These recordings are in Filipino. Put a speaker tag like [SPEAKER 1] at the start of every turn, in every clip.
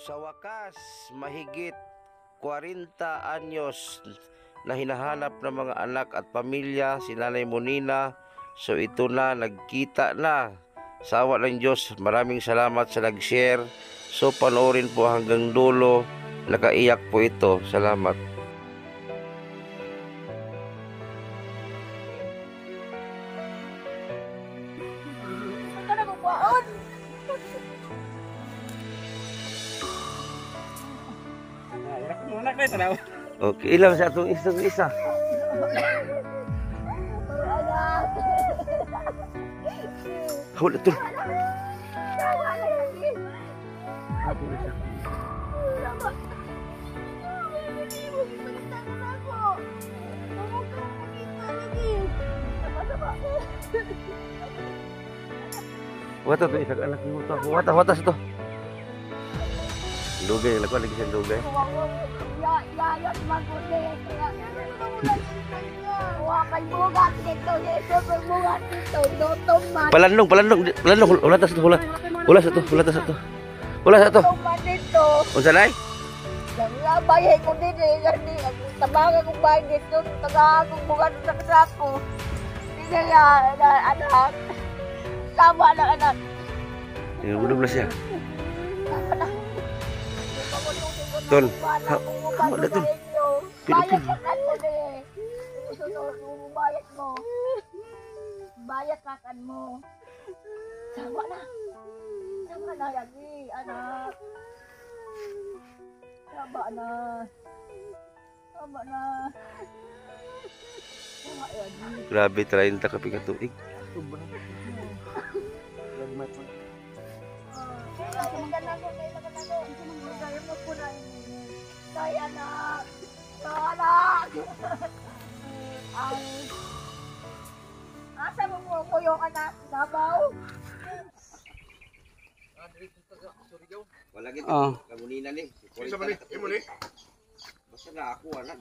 [SPEAKER 1] Sa wakas, mahigit 40 anyos na hinahanap ng mga anak at pamilya si Nanay Monina. So ito na, nagkita na. Sa awa ng Diyos, maraming salamat sa nag-share. So panoorin po hanggang dulo. Nakaiyak po ito. Salamat. Okay, ilang sa itong isa. Huli ito. Wata ito, isang anak mo ito. Watas ito. Lugay, lakuan lagi siyang lugay. Palandong. Wala tas ito. Unsa nay?
[SPEAKER 2] Bayay ko din tabagan kong bayay dito, tabagan kong bugat sa kasako. Hindi nga, anak. Tama na, anak.
[SPEAKER 1] Budog na siya. Ton, hama na ton.
[SPEAKER 2] Bayad mo. Bayad kakan mo. Sama na lagi, anak. Sama na.
[SPEAKER 1] Grabe, 30 kapi ka tuig.
[SPEAKER 2] Asa mo ko yung anak Davao?
[SPEAKER 1] Wala gid kamunina ni.
[SPEAKER 3] Isa ba ni? Imo ni?
[SPEAKER 1] Basta na ako anak.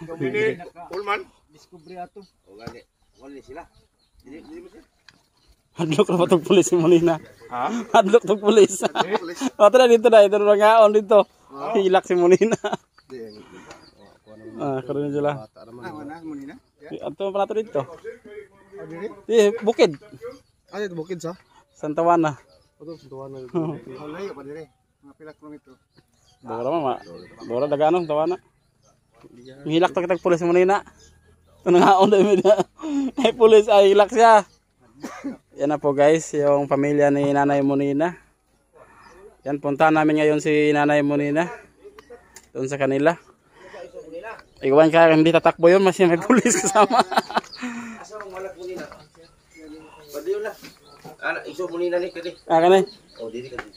[SPEAKER 3] Domini, Ulman.
[SPEAKER 4] Discovery ato.
[SPEAKER 1] O gani. Wala ni sila. Dili mo siya.
[SPEAKER 4] Hadlok na ba itong pulis si Monina?
[SPEAKER 3] Ha?
[SPEAKER 4] Hadlok itong pulis. O tara dito na, ito na ngaon dito. Hilak si Monina. Karoon na sila.
[SPEAKER 3] Wala Monina.
[SPEAKER 4] Ato pa nato dito. Bukid.
[SPEAKER 3] Ay, bukid sa?
[SPEAKER 4] Santa Juana.
[SPEAKER 3] Oto, Santuana. Layo pa dire. Mga pila kilometro.
[SPEAKER 4] Dora mama. Dora dagano Santa Juana. Hilak to kitag pulis si Monina. Ito na ngaon na yun. Ay pulis ay hilak siya. Yan na po guys, yung pamilya ni Nanay Monina. Yan, punta namin ngayon si Nanay Monina. Doon sa kanila. Iwan ka, hindi tatakbo yun, mas may pulis kasama.
[SPEAKER 1] Asa mong malak Monina? Padiyo na. Anak, iso Monina ni kadi.
[SPEAKER 4] Kanay.
[SPEAKER 1] O, dili kadi.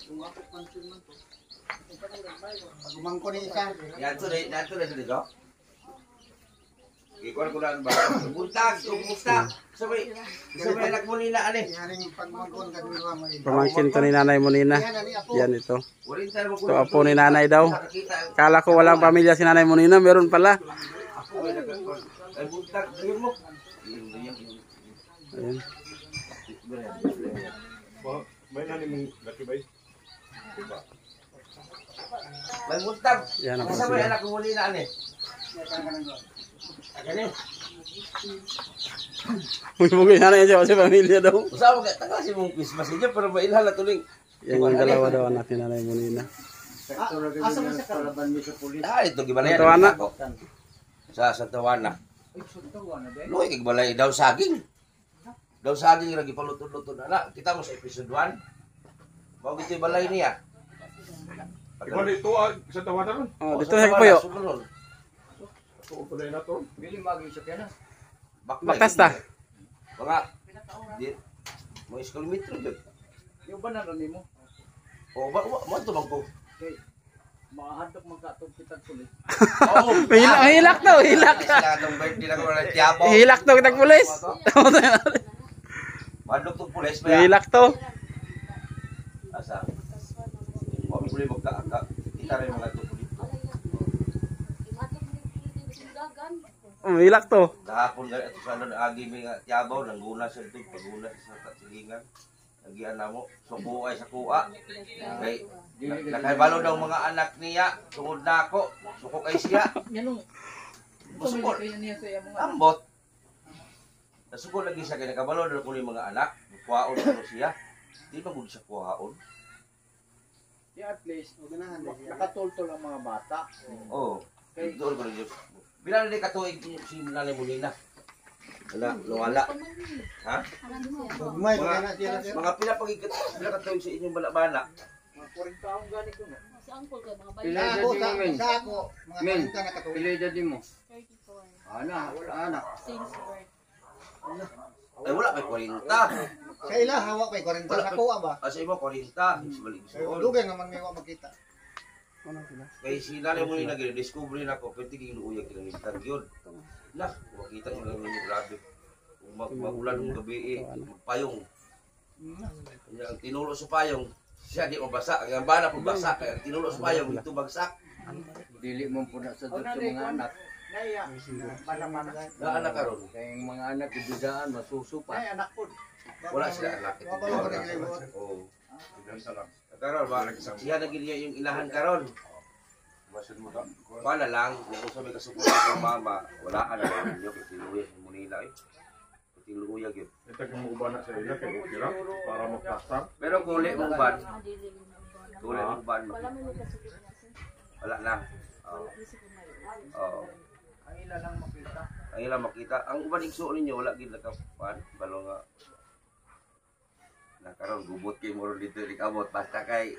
[SPEAKER 3] Gumangko ni isa.
[SPEAKER 1] Yan to dito. Ikuan ko lang ba? Buntag, kumusta? Sabay anak Monina ani.
[SPEAKER 3] Yaring pagmangkon ka dito mo.
[SPEAKER 4] Pamangkin to ni Nanay Monina. Yan ito.
[SPEAKER 1] Warintar mo
[SPEAKER 4] Ito apo ni Nanay daw. Kala ko walang pamilya si Nanay Monina, meron pala.
[SPEAKER 1] Ako ay nagkakon. Ay buntag, ayun mo.
[SPEAKER 4] Ayan.
[SPEAKER 3] May nani mong latibay.
[SPEAKER 1] May buntag.
[SPEAKER 4] Yan ako
[SPEAKER 1] Sabay
[SPEAKER 4] sila.
[SPEAKER 1] anak Monina ani. Agani.
[SPEAKER 4] Mugay Nanay siya kasi pamilya daw.
[SPEAKER 1] Usawa ka taga si mong Christmas niya pero mailhan na tuling.
[SPEAKER 4] Yan yung dalawa daw anak ni Nanay Monina.
[SPEAKER 3] Asa mo sa kalaban mi sa pulis?
[SPEAKER 1] Ah, ito gibalay.
[SPEAKER 4] Santa Juana.
[SPEAKER 1] Sa Santa Juana. Loy kay gibalay daw saging. Daw saging ra gipalutod-lutod ana. Kita mo sa episode 1. Mao gito balay niya.
[SPEAKER 3] Ikaw dito sa tawanan.
[SPEAKER 4] Oh, dito sa Puyo.
[SPEAKER 3] Tuo pa na to. Bili magi sa kana.
[SPEAKER 4] Baktas ta.
[SPEAKER 1] Mga di mo kilometro gud.
[SPEAKER 4] Yung ba na nimo?
[SPEAKER 1] O ba mo to magpo.
[SPEAKER 4] Makahadok magkatog kitag pulis.
[SPEAKER 1] Oh,
[SPEAKER 4] Hilak to, hilak.
[SPEAKER 1] Sila tong birthday na ko wala tiyapo.
[SPEAKER 4] Hilak to kitag pulis.
[SPEAKER 1] Madok to pulis ba?
[SPEAKER 4] Hilak to.
[SPEAKER 1] Asa. Mo puli magka. Kita rin mga to pulis.
[SPEAKER 4] Hilak to.
[SPEAKER 1] Kahapon ito sa agi may tiyabaw, nangguna siya ito, paguna sa silingan. Nagian na mo. Suko ay sa kuha. Kay, nakaibalo daw mga anak niya. Tungod na ako. Suko kay siya. Musukol. Ambot. Nasukol lagi siya kay nakabalo daw ko yung mga anak. Kuhaon ano siya. Di ba mo siya kuhaon?
[SPEAKER 3] At least, nakatultol ang mga bata.
[SPEAKER 1] Oo. Kay doon ko rin. Bilang na katuig si Nanay Molina. Wala. Ha? Mga pila katuig sa inyong bala-bala.
[SPEAKER 3] Mga 40 taong gani ko no.
[SPEAKER 5] Pila
[SPEAKER 3] Sa ako,
[SPEAKER 5] edad mo,
[SPEAKER 3] sa ako, mga
[SPEAKER 5] Men.
[SPEAKER 3] 40 na katuloy.
[SPEAKER 5] Pila edad mo?
[SPEAKER 6] 34.
[SPEAKER 5] Ana, wala anak.
[SPEAKER 6] Since birth.
[SPEAKER 1] Ay wala kay 40.
[SPEAKER 3] Sa ila, hawak kay 40 sa kuha ba?
[SPEAKER 1] Kasi mo 40. Balik
[SPEAKER 3] Ay,
[SPEAKER 1] sa
[SPEAKER 3] dugan naman may makita.
[SPEAKER 1] kay si Nanay Molina gid discover na ko pwede kay luuyag kinamitan gyud. Lah, makita niyo lang yung grabe. Magulan ng gabi magpayong. Kanya ang tinulo sa payong, siya di mabasa. Ang bana pag basa, kaya ang tinulo sa payong, ito bagsak.
[SPEAKER 5] Dili mo po na sa dot sa mga anak.
[SPEAKER 3] Naya, panaman.
[SPEAKER 1] Na anak karon.
[SPEAKER 5] Kaya yung mga anak ibidaan masusupa.
[SPEAKER 3] Ay, anak po.
[SPEAKER 1] Wala sila anak.
[SPEAKER 3] Wala ko rin libot.
[SPEAKER 1] Oo. Karon ba siya na gid yung ilahan karon. Wala lang, kung sabi kasupot ng mama, wala ka na lang ninyo kasi luya sa Munila eh. Kasi luya yun.
[SPEAKER 7] Ito yung uban na sa ila kay Ukira para magpastar.
[SPEAKER 1] Pero kung ulit mong ban,
[SPEAKER 6] Madili mo na
[SPEAKER 1] kung ulit mong ban,
[SPEAKER 6] Wala mo yung kasukit niya.
[SPEAKER 1] wala na. Oo. Oo.
[SPEAKER 3] Ang ila lang makita.
[SPEAKER 1] Ang ilang makita. Ang uban igsuon ninyo, wala gid nakapan. Balo nga. Nakaroon, gubot kay mo ron dito di kamot. Basta kay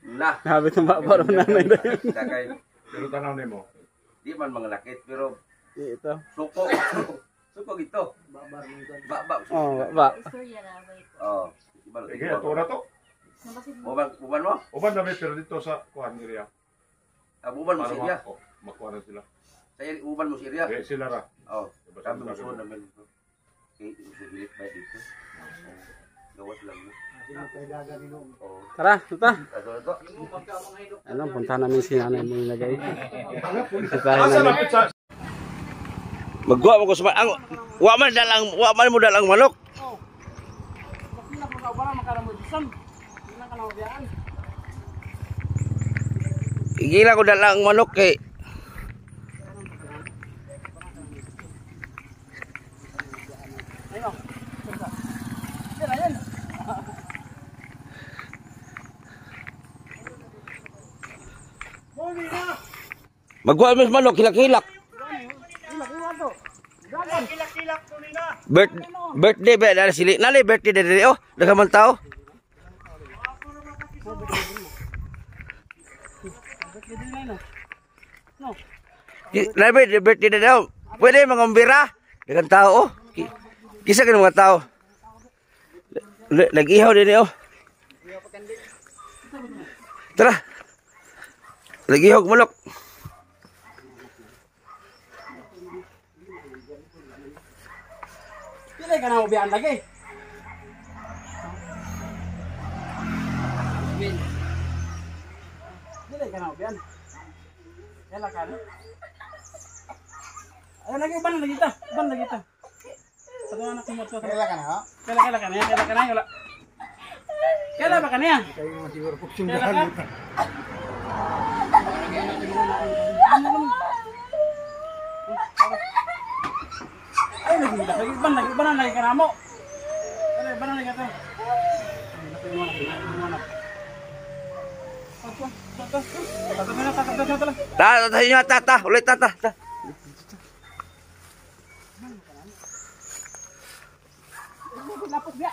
[SPEAKER 1] na.
[SPEAKER 4] Habit ng baba ron nanay na yun.
[SPEAKER 1] Basta kay
[SPEAKER 7] Pero tanaw nimo.
[SPEAKER 1] di man mga lakit pero
[SPEAKER 4] Ito.
[SPEAKER 1] suko. Suko gito. Baba.
[SPEAKER 4] Oh, baba.
[SPEAKER 6] Istorya na, wait.
[SPEAKER 1] Oo. Ibalo.
[SPEAKER 7] Sige, ato na to.
[SPEAKER 6] Nabasid mo.
[SPEAKER 1] Uban mo?
[SPEAKER 7] Uban na pero dito sa kuan area.
[SPEAKER 1] Uban mo
[SPEAKER 7] Para
[SPEAKER 1] siya.
[SPEAKER 7] makuha na sila.
[SPEAKER 1] Saya uban mo siya.
[SPEAKER 7] Kaya sila ra.
[SPEAKER 1] Oh, kami mo suon namin ito. Okay, isigilit ba dito? Gawas lang mo. Oo.
[SPEAKER 4] Tara, ito.
[SPEAKER 1] Ito.
[SPEAKER 4] Ano, punta namin si Nanay Molina guys.
[SPEAKER 7] Asa lapit sa
[SPEAKER 1] Magwa mo ko sa ang wa man mo dalang manok. Igila ko dalang manok kay Magwa mo sa manok hilak-hilak. Birthday ba na sili? Nali birthday dere oh, daghan tao. Nali birthday dere oh. Pwede mangumbira. Daghan tao oh. Kisa ka mga tao. Nag-ihaw din oh. Tara. Nag-ihaw manok.
[SPEAKER 4] Pili ka na ubian lagi. Pili ka na ubian. Kailan ka na? Ayun lagi, uban lagi ta. Uban lagi ta. Satu anak mo to.
[SPEAKER 3] Kailan ka na, ha?
[SPEAKER 4] Kailan ka na? Kailan ka na? Wala. Kailan ba ka niya?
[SPEAKER 3] Kayo mo siguro
[SPEAKER 4] Kailan
[SPEAKER 3] pagsundan.
[SPEAKER 4] ka? Ay, lagi uban lagi ka na mo. Ay, uban lagi ka to.
[SPEAKER 1] Ta, ulit ta.
[SPEAKER 4] Lapos biya.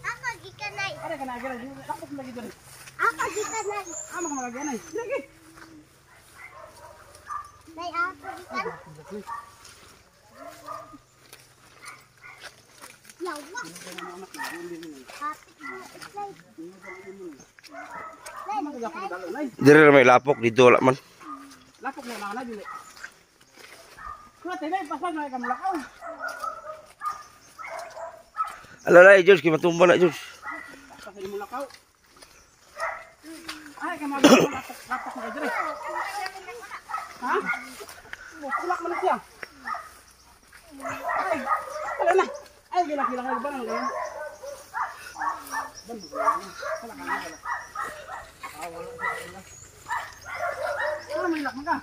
[SPEAKER 2] Ako gikanay.
[SPEAKER 4] Ada ka na agad. Lapos lagi doon.
[SPEAKER 2] Ako gikanay.
[SPEAKER 4] Ama ka lagi anay. Lagi.
[SPEAKER 2] Nay ako gikanay. Yawa.
[SPEAKER 1] Dire may lapok dito wala man.
[SPEAKER 4] Lapok na na dili. Kuha tayo pasag na ka mulakaw.
[SPEAKER 1] Alalay George, matumba na George.
[SPEAKER 4] Pasag mo mulakaw. Ay ka lapok na dire. Ha? Kulak man siya. Ay, wala na. Ay, gila-gila ka ba nang ganyan? Ano may lakman ka?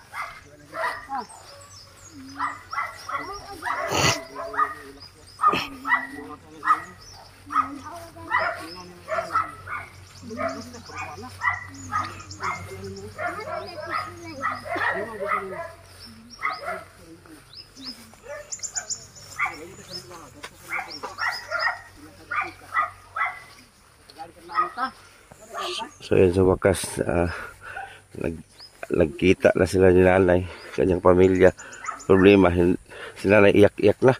[SPEAKER 1] So yun sa wakas, nagkita na sila ni nanay, kanyang pamilya. Problema, si nanay iyak-iyak na.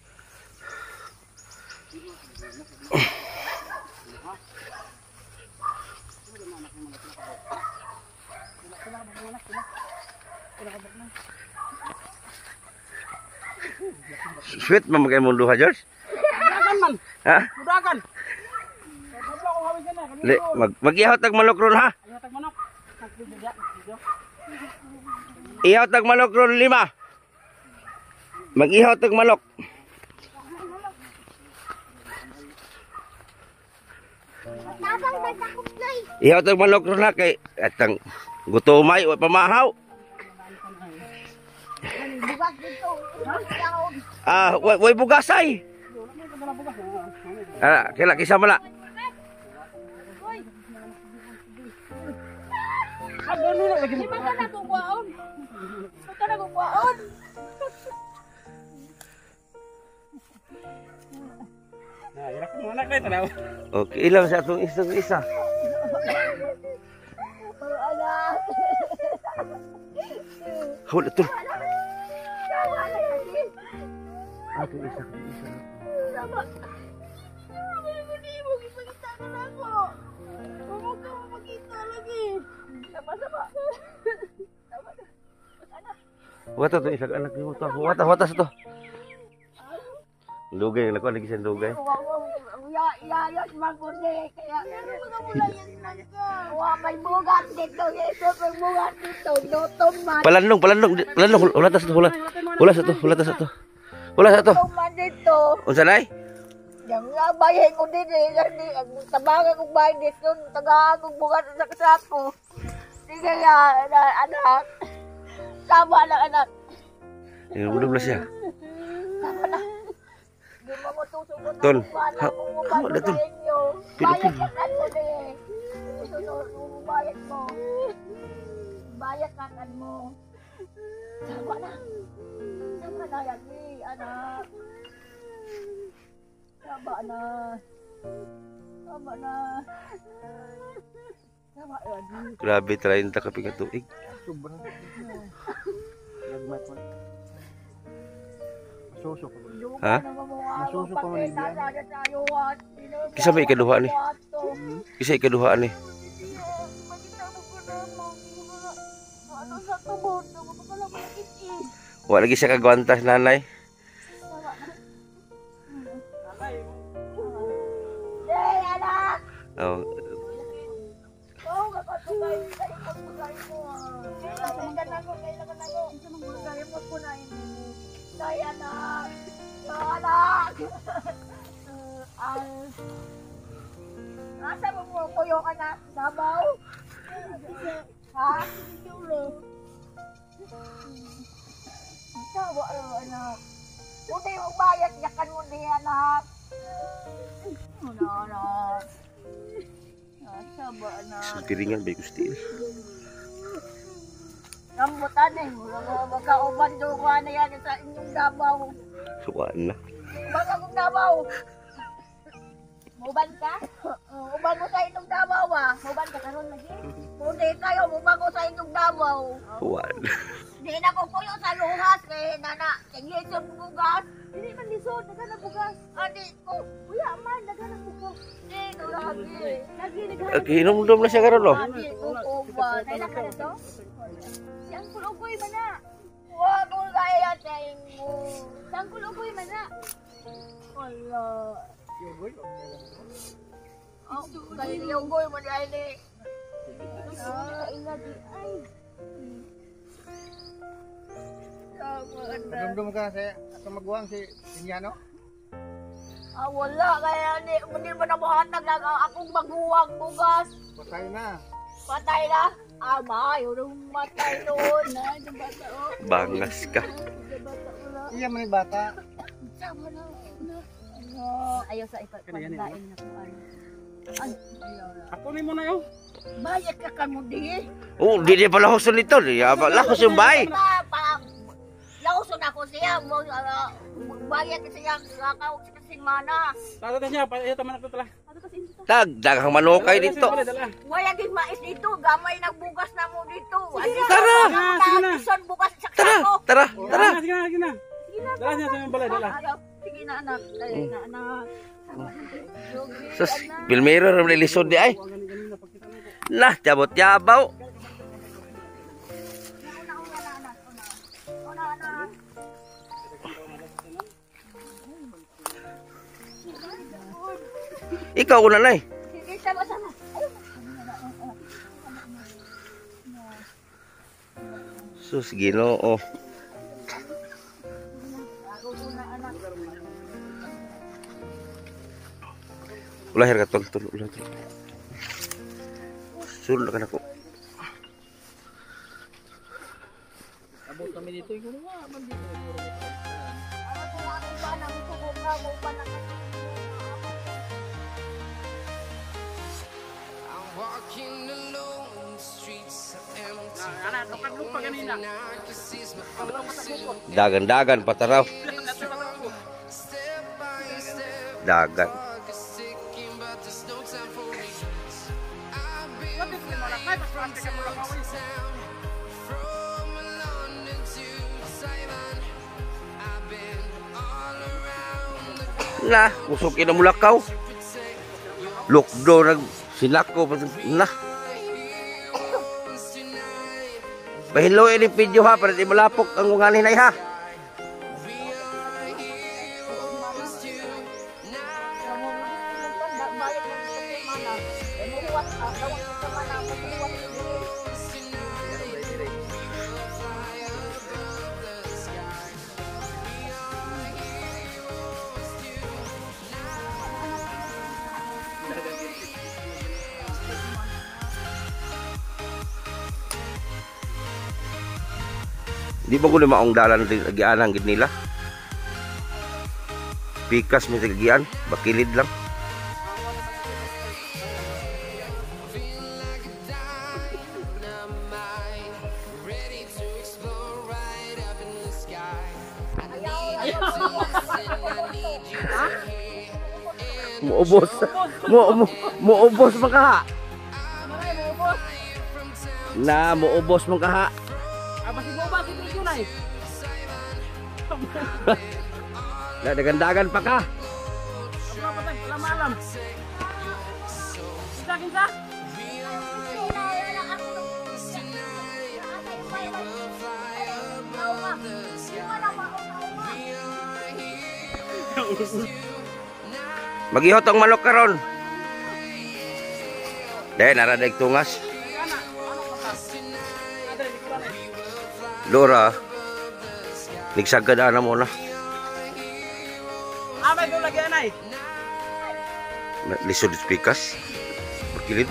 [SPEAKER 1] Sweet man magay mundo ha, George?
[SPEAKER 4] Mudakan man!
[SPEAKER 1] Ha?
[SPEAKER 4] Mudakan! Pablo ko hawin ka na.
[SPEAKER 1] Mag-ihaw tag manok ron ha?
[SPEAKER 4] Ayaw tag manok. Video.
[SPEAKER 1] Ihaw tag manok ron 5. Mag-ihaw tag manok. Ihaw tag manok ron ha kay atang gutomay o pamahaw.
[SPEAKER 2] Bukas dito.
[SPEAKER 1] Way bugasay. Kila kisa mala.
[SPEAKER 2] Di ba ka nagkukuhaon? Ba't ka nagkukuhaon?
[SPEAKER 4] Irak mo anak na ito na.
[SPEAKER 1] Okay, ilang sa atong isa.
[SPEAKER 2] Pero anak.
[SPEAKER 1] Hold ito.
[SPEAKER 2] Tawa na yan.
[SPEAKER 1] Atong isa.
[SPEAKER 2] Tawa. Hindi mo ipagkita ka na ako. Huwag ka mo magkita lagi. Sama-sama. Tawa na. Anak.
[SPEAKER 1] Wata to isa anak mo to. Wata sa to. Lugay na ko lagi sa lugay.
[SPEAKER 2] Yayos magpundi. Kaya may bugat dito. Yeso may bugat dito. Lutom man.
[SPEAKER 1] Palandong. Wala sa to. Wala sa to.
[SPEAKER 2] Lutom man dito.
[SPEAKER 1] Unsa nay?
[SPEAKER 2] Yang nga bayan ko din eh. Tabagan kong bayan dito. Tagaan kong bugat sa kasako. Hindi kaya anak. Sama lang anak.
[SPEAKER 1] Ulam na siya.
[SPEAKER 2] Sama na. Di mo mo tusugot
[SPEAKER 1] Tol.
[SPEAKER 2] Wala kong
[SPEAKER 1] Ha,
[SPEAKER 2] mabalo
[SPEAKER 1] Tol.
[SPEAKER 2] sa inyo. Bayad ka kan mo eh. Bayad mo. Bayad ka kan mo. Sama na. Sama na yan eh, anak. Sama na. Sama na. Sama yan.
[SPEAKER 1] Grabe 30 ka pigatuig. Ha?
[SPEAKER 2] Masuso pa man
[SPEAKER 1] Kisa may ikaduha ni. Kisa ikaduha ni. Wa lagi siya kagwantas nanay. Oh,
[SPEAKER 2] Asa mo mo kuyo ka na? Dabaw? Ha? Tawa anak. Kung di mo bayad, yakan mo di anak. Ano anak? Asa ba anak?
[SPEAKER 1] piringan ba gusti.
[SPEAKER 2] Rambutan eh. Magkauban doon ko na yan sa inyong Dabaw.
[SPEAKER 1] Suwan na.
[SPEAKER 2] Baka kong Dabaw. Muban ka? Uban mo sa inyong Dabaw ah. Muban ka karon lagi? Hindi kayo, muban ko sa inyong Dabaw.
[SPEAKER 1] Suwan.
[SPEAKER 2] Hindi na ko puyo sa luhas eh, nana. Tingin sa bugas. Hindi man lisod, daga na bugas. Adi ko, kuya man, daga na bugas. Hindi, lagi. Lagi,
[SPEAKER 1] Okay, inom-inom na siya karon lo.
[SPEAKER 2] Adi ko uban. Kailan ka na to? Yang kulugoy man na. Huwag mo kaya sa inyo. Yang kulugoy man na. Wala. Oh, kaya yugoy mo na ini. Ina di ay.
[SPEAKER 5] Dumdum ka sa maguwang si Inyano?
[SPEAKER 2] Wala. Kaya hindi mo na buhatag. Akong maghuwag bugas.
[SPEAKER 3] Patay na.
[SPEAKER 2] Patay na. Mayroong matay noon. Yung bata, oh.
[SPEAKER 1] Bangas ka.
[SPEAKER 2] Yung bata, wala.
[SPEAKER 3] Iya man yung bata.
[SPEAKER 2] Sama na. Ano?
[SPEAKER 6] Ayaw sa ipagpagdain na kung ano.
[SPEAKER 2] Ayaw na.
[SPEAKER 4] Ako ni mo na yun.
[SPEAKER 2] Bayad ka ka mo di.
[SPEAKER 1] Oh, di pala huson nito. Lahos yung bay.
[SPEAKER 2] Lauson ako siya. Bayad ka siya. Kakawag siya kasing mana.
[SPEAKER 4] Tato niya, ito man ako tala.
[SPEAKER 1] Daghang manokay dito.
[SPEAKER 2] Wala din mais dito. Gamay nagbugas na mo dito.
[SPEAKER 1] Tara.
[SPEAKER 4] Sige na.
[SPEAKER 2] Ison bugas sa
[SPEAKER 1] Tara,
[SPEAKER 2] sako.
[SPEAKER 1] tara,
[SPEAKER 4] Tara,
[SPEAKER 1] tara.
[SPEAKER 4] sige na. Dala niya sa yung balay, dala.
[SPEAKER 2] Sige na anak. Dali na anak.
[SPEAKER 1] Sus, Pilmero ram lisod di ay. Lah, jabot-yabaw. Ikaw una na eh.
[SPEAKER 2] Sige, sama-sama.
[SPEAKER 1] Sus, Ginoo. Ulahir ka tol, ulah tol. Sulod ka na ko.
[SPEAKER 4] Abot kami dito, ikaw nga, mandito. Anak, tukad lupa kanina.
[SPEAKER 1] Dagan-dagan pataraw. Dagan. Nah, usukin na mulakaw. Lukdo nag sinako na. Bahilo ini video ha para di malapok ang unganin ay ha. Di ba ko na maong dalan nagianang gid nila? Pikas mo tagian, bakilid lang. Muubos man ka ha. Na muubos man ka ha.
[SPEAKER 4] Masih boba si Tuyo na eh.
[SPEAKER 1] Dagan-dagan pa ka.
[SPEAKER 4] Apa patay, wala maalam. Kinsa?
[SPEAKER 1] Magihot ang manok karon. Dahil naradag tungas. Dora, nigsagada na mo na.
[SPEAKER 4] Amay ko lagi anay.
[SPEAKER 1] Lisod pikas. Bakilid.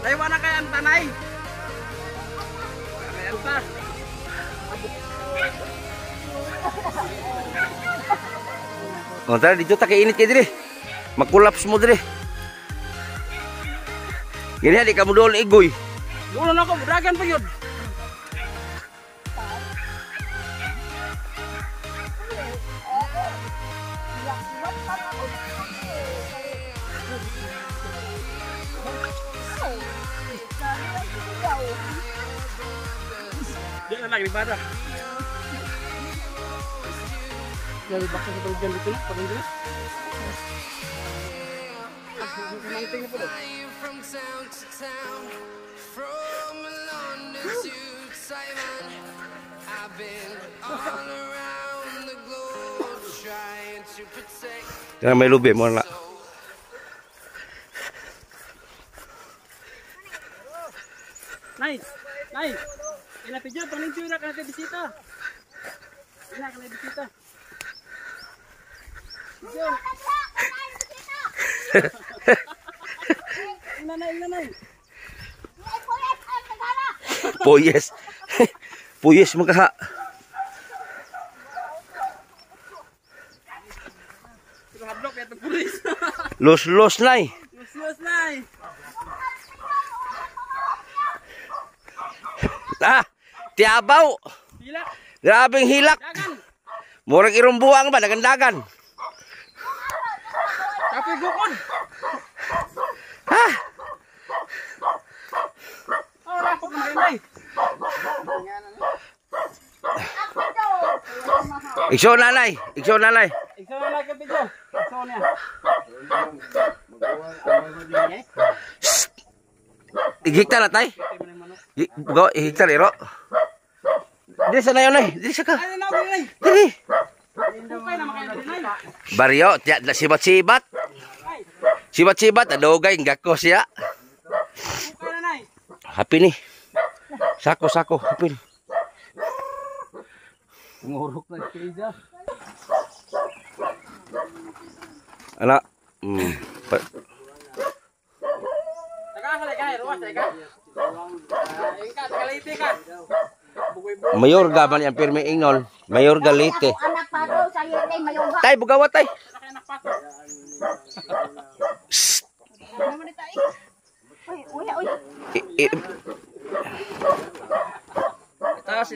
[SPEAKER 4] Daywa na kay antanay. Kay anta.
[SPEAKER 1] O tara dito ta kay init kay dire. Magkulaps mo dire. Gini di kamu doon igoy.
[SPEAKER 4] Dulo na ko, budagan pa yun. Dia na lagi di badak. Jadi bakal kita hujan dito na, pagod na. Manting na po daw.
[SPEAKER 1] Yang may lubi mo na.
[SPEAKER 4] Nice. Ina pidyo paling tsura ka bisita. Ina ka bisita. Nanay.
[SPEAKER 1] Puyes. Puyes magkaha.
[SPEAKER 4] Hadlok ito pulis.
[SPEAKER 1] Los nay.
[SPEAKER 4] Lucius nay.
[SPEAKER 1] Ah, tiabaw.
[SPEAKER 4] Hilak.
[SPEAKER 1] Grabing hilak.
[SPEAKER 4] Dagan.
[SPEAKER 1] Murag irumbuang ba dagan-dagan.
[SPEAKER 4] Kape gukon.
[SPEAKER 1] Ha?
[SPEAKER 4] Oh, rapot na nay.
[SPEAKER 1] Ikso nanay.
[SPEAKER 4] Ikaw na lang ka video. Ikaw niya.
[SPEAKER 1] Ihikta na tay. Go, ihikta iro. Di sa nayon nay. Di sa ka.
[SPEAKER 4] Ay, na nay.
[SPEAKER 1] Di.
[SPEAKER 4] Kupay na makayo nay.
[SPEAKER 1] Baryo, tiya sibat-sibat. Sibat-sibat adogay ngako siya.
[SPEAKER 4] Kupay na nay.
[SPEAKER 1] Happy ni. Sako, happy.
[SPEAKER 5] Ngurok na siya.
[SPEAKER 1] Anak.
[SPEAKER 4] Taga kay ruwas ka. Ingka kalite ka.
[SPEAKER 1] Mayor gaban yang pirmi ingnon. Mayor galite.
[SPEAKER 2] Anak pa daw sa iyo ay mayuga.
[SPEAKER 1] Tay bugawa tay.
[SPEAKER 4] Anak pato.
[SPEAKER 2] Uy.
[SPEAKER 5] Itaas.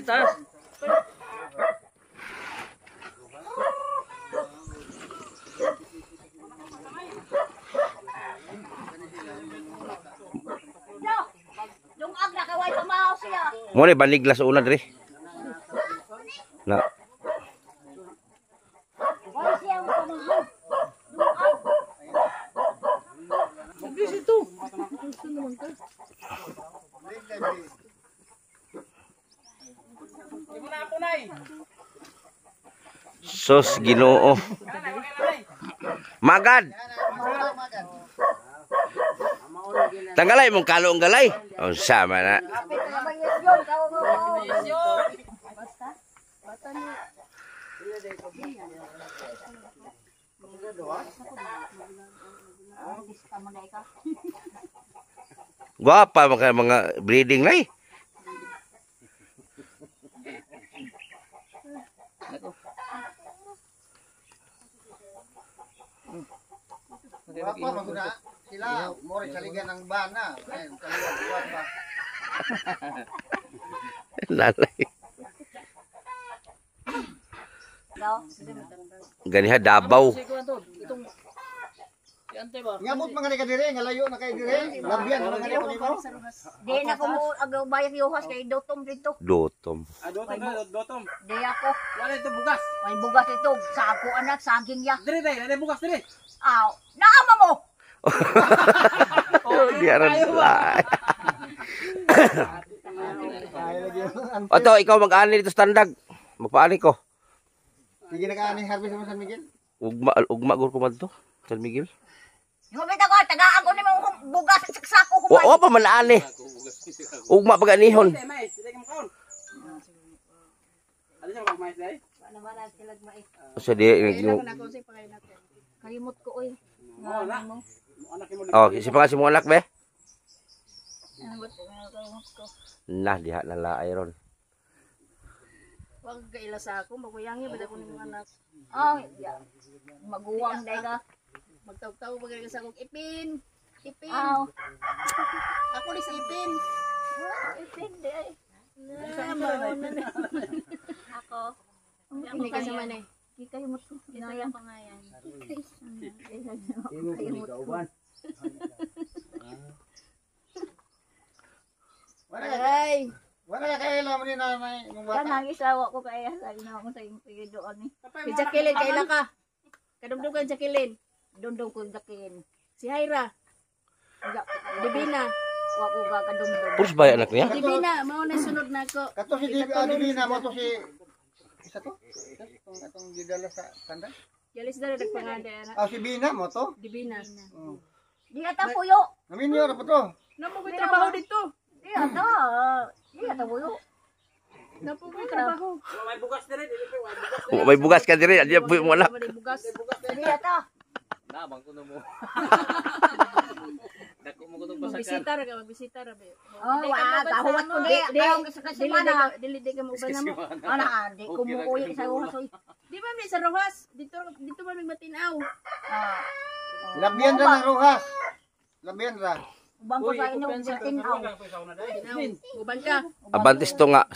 [SPEAKER 2] Yung agla kaway pamahaw siya.
[SPEAKER 1] Mo ni baniglas una diri. Na.
[SPEAKER 2] Wala siyang pamahaw.
[SPEAKER 4] Imo na ako nay.
[SPEAKER 1] Sos Ginoo. Magad. Tanggalay mong kalong galay. Oh, sama na.
[SPEAKER 2] Kapit na naman yun. Basta. Basta ni.
[SPEAKER 1] Gwapa mga breeding na eh.
[SPEAKER 5] Apa maguna? Sila more saligan ng bana. Ay, kaliwan ba?
[SPEAKER 1] Lalay. Ganiha Davao.
[SPEAKER 5] Ngamot mga ni kadire, ngalayo na kay dire. Labyan mga ni ko nimo.
[SPEAKER 2] Di na ko mo agaw bayad yuhas kay dotom dito.
[SPEAKER 1] Dotom.
[SPEAKER 4] Dotom.
[SPEAKER 2] Di ako.
[SPEAKER 4] Wala ito bugas.
[SPEAKER 2] May bugas ito. Sa ako anak, saging ya.
[SPEAKER 4] Dili tay, ada bugas dili.
[SPEAKER 2] Aw. Naama mo.
[SPEAKER 1] Di aran lay. Oto, ikaw mag-ani dito sa tandag. Magpaani ko.
[SPEAKER 5] Sige na kaani harvest mo San Miguel.
[SPEAKER 1] Ugma gur ko man to. San Miguel.
[SPEAKER 2] Humit ako, tagaan ko ni mong bugas sa sako humay.
[SPEAKER 1] Wa pa man ani. Ugma paganihon.
[SPEAKER 4] Mais, dili ka makaon. Ano siya mag-mais day?
[SPEAKER 2] Wala man sila mais.
[SPEAKER 1] Sa di
[SPEAKER 2] Kalimot ko oy.
[SPEAKER 4] Oo na. Anak mo.
[SPEAKER 1] Oh, si pangalan mo anak be?
[SPEAKER 2] Kalimot ko.
[SPEAKER 1] Nah, diha na laay ron.
[SPEAKER 6] Wag kaila sa ako, maguyangi ba ko ning anak.
[SPEAKER 2] Oh, maguwang day ka.
[SPEAKER 6] Magtaw-taw ba sa akong ipin.
[SPEAKER 2] Aw.
[SPEAKER 6] Ako ni si ipin.
[SPEAKER 2] Ipin di ay.
[SPEAKER 6] Ako. Hindi ka sa man eh.
[SPEAKER 2] Kalimot ko.
[SPEAKER 6] Isaya pa nga yan. Aray.
[SPEAKER 5] Wala kay laman ni nanay yung bata.
[SPEAKER 2] Kanang isawa ko kaya sa ina ko sa yung doon ni.
[SPEAKER 6] Si Jacqueline, kaila ka. Kadumdum ka Jacqueline.
[SPEAKER 2] Dondong ko dakin.
[SPEAKER 6] Si Hyra. Divina.
[SPEAKER 2] Wa ko ga kadumdong.
[SPEAKER 1] Pus ba anak niya?
[SPEAKER 6] Divina, mao na sunod na ako.
[SPEAKER 5] Kato si Divina mo to si isa to? Atong gidala sa tanda.
[SPEAKER 6] Yalis dali nagpanganda anak.
[SPEAKER 5] Ah si Bina mo to.
[SPEAKER 6] Divina.
[SPEAKER 2] Di ata puyo.
[SPEAKER 5] Namin yo ra po to.
[SPEAKER 6] Namo ko trabaho dito.
[SPEAKER 2] Di ata. Di ata puyo.
[SPEAKER 6] Napo may trabaho.
[SPEAKER 4] May bugas dire, dili pa may bugas.
[SPEAKER 1] May bugas ka diri, di po mo anak.
[SPEAKER 6] May bugas.
[SPEAKER 2] Dali ata.
[SPEAKER 4] Na bang kuno mo. Dako mo kuno pasakan.
[SPEAKER 6] Magbisita ra ka, magbisita ra ba.
[SPEAKER 2] Oh, kahuwat ko di. Ayaw sa kasimana.
[SPEAKER 6] Dili ka mo uban mo.
[SPEAKER 2] Ana, di ko mo uwi sa Rojas.
[SPEAKER 6] Di ba may sa Rojas? Dito ba may matinaw?
[SPEAKER 5] Labian ra ng Rojas. Labian ra.
[SPEAKER 2] Ubang ko sa inyo, tinaw.
[SPEAKER 6] Tinaw. Uban ka.
[SPEAKER 1] Abantis to nga,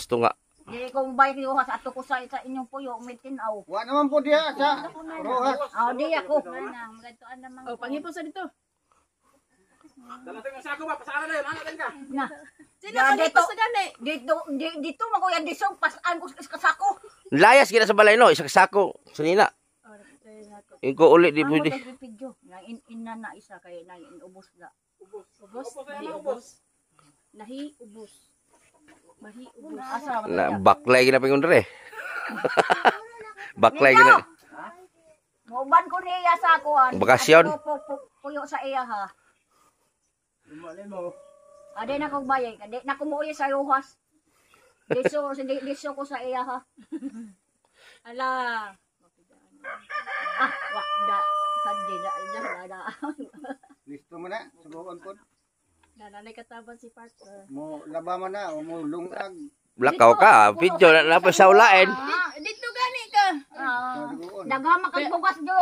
[SPEAKER 2] Dili ko bayad ni Rojas ato ko sa inyong puyo, may tinaw.
[SPEAKER 5] Wa naman po diya sa Rojas.
[SPEAKER 2] Di ako.
[SPEAKER 6] Oh, panghipo sa dito.
[SPEAKER 4] Dala teng sa ako ba pasara na yun, ana ka.
[SPEAKER 2] Na.
[SPEAKER 6] Sino
[SPEAKER 2] Ya,
[SPEAKER 6] panghipo sa gani?
[SPEAKER 2] Dito mo ko yan disong pasaan ko sa kasako.
[SPEAKER 1] Layas gina sa balay no, isa ka sako. Sunina. Iko uli di
[SPEAKER 2] Amo
[SPEAKER 1] pwede.
[SPEAKER 2] video. Na ina na isa kay na inubos na.
[SPEAKER 6] Ubos. Nahi ubos. Nahi ubos. Mahi ubos.
[SPEAKER 2] Asa
[SPEAKER 1] Na baklay gina pingon dire. Baklay gina.
[SPEAKER 2] Moban ko niya sa kuan.
[SPEAKER 1] Bakasyon.
[SPEAKER 2] Puyo sa iya ha. Ade na kog bayay, ade na kumuoy sa Rojas. Diso ko sa iya ha.
[SPEAKER 6] Ala.
[SPEAKER 2] Wa da sandi da.
[SPEAKER 5] Listo mo na, subukan ko.
[SPEAKER 6] Nanay kataban si partner.
[SPEAKER 5] Mo laba man na o mo lungag.
[SPEAKER 1] Lakaw ka, video na pa sa ulain.
[SPEAKER 6] Dito gani ka.
[SPEAKER 2] Daghama kag bugas do.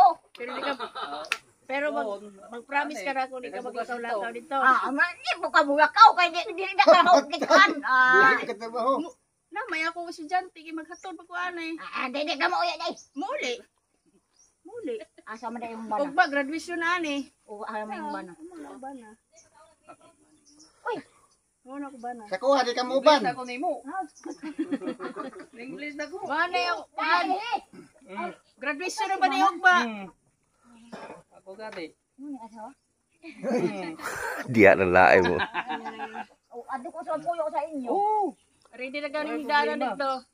[SPEAKER 6] Pero mag-promise ka na kung di ka mag-ikaw dito.
[SPEAKER 2] Di mo ka bulakaw kay di na ka hawkikan.
[SPEAKER 5] Dili ka trabaho.
[SPEAKER 6] Na, may ako estudyante, maghatod pa ko anay.
[SPEAKER 2] Di ka mo uya day.
[SPEAKER 6] Muli.
[SPEAKER 2] Asa man yung
[SPEAKER 6] Huwag
[SPEAKER 2] bana.
[SPEAKER 6] ba, graduation na ani.
[SPEAKER 2] O asa man yung bana.
[SPEAKER 6] Ano ba na?
[SPEAKER 2] Uy.
[SPEAKER 6] Ano ko ba na?
[SPEAKER 5] Sa kuha di ka mo uban.
[SPEAKER 6] English na ko. Bana yung, graduation na ba na yung ba?
[SPEAKER 4] Ako gani.
[SPEAKER 1] Diya na laay mo.
[SPEAKER 2] Ado ko sa puyo sa inyo.
[SPEAKER 6] Ready na galing higdanan dito.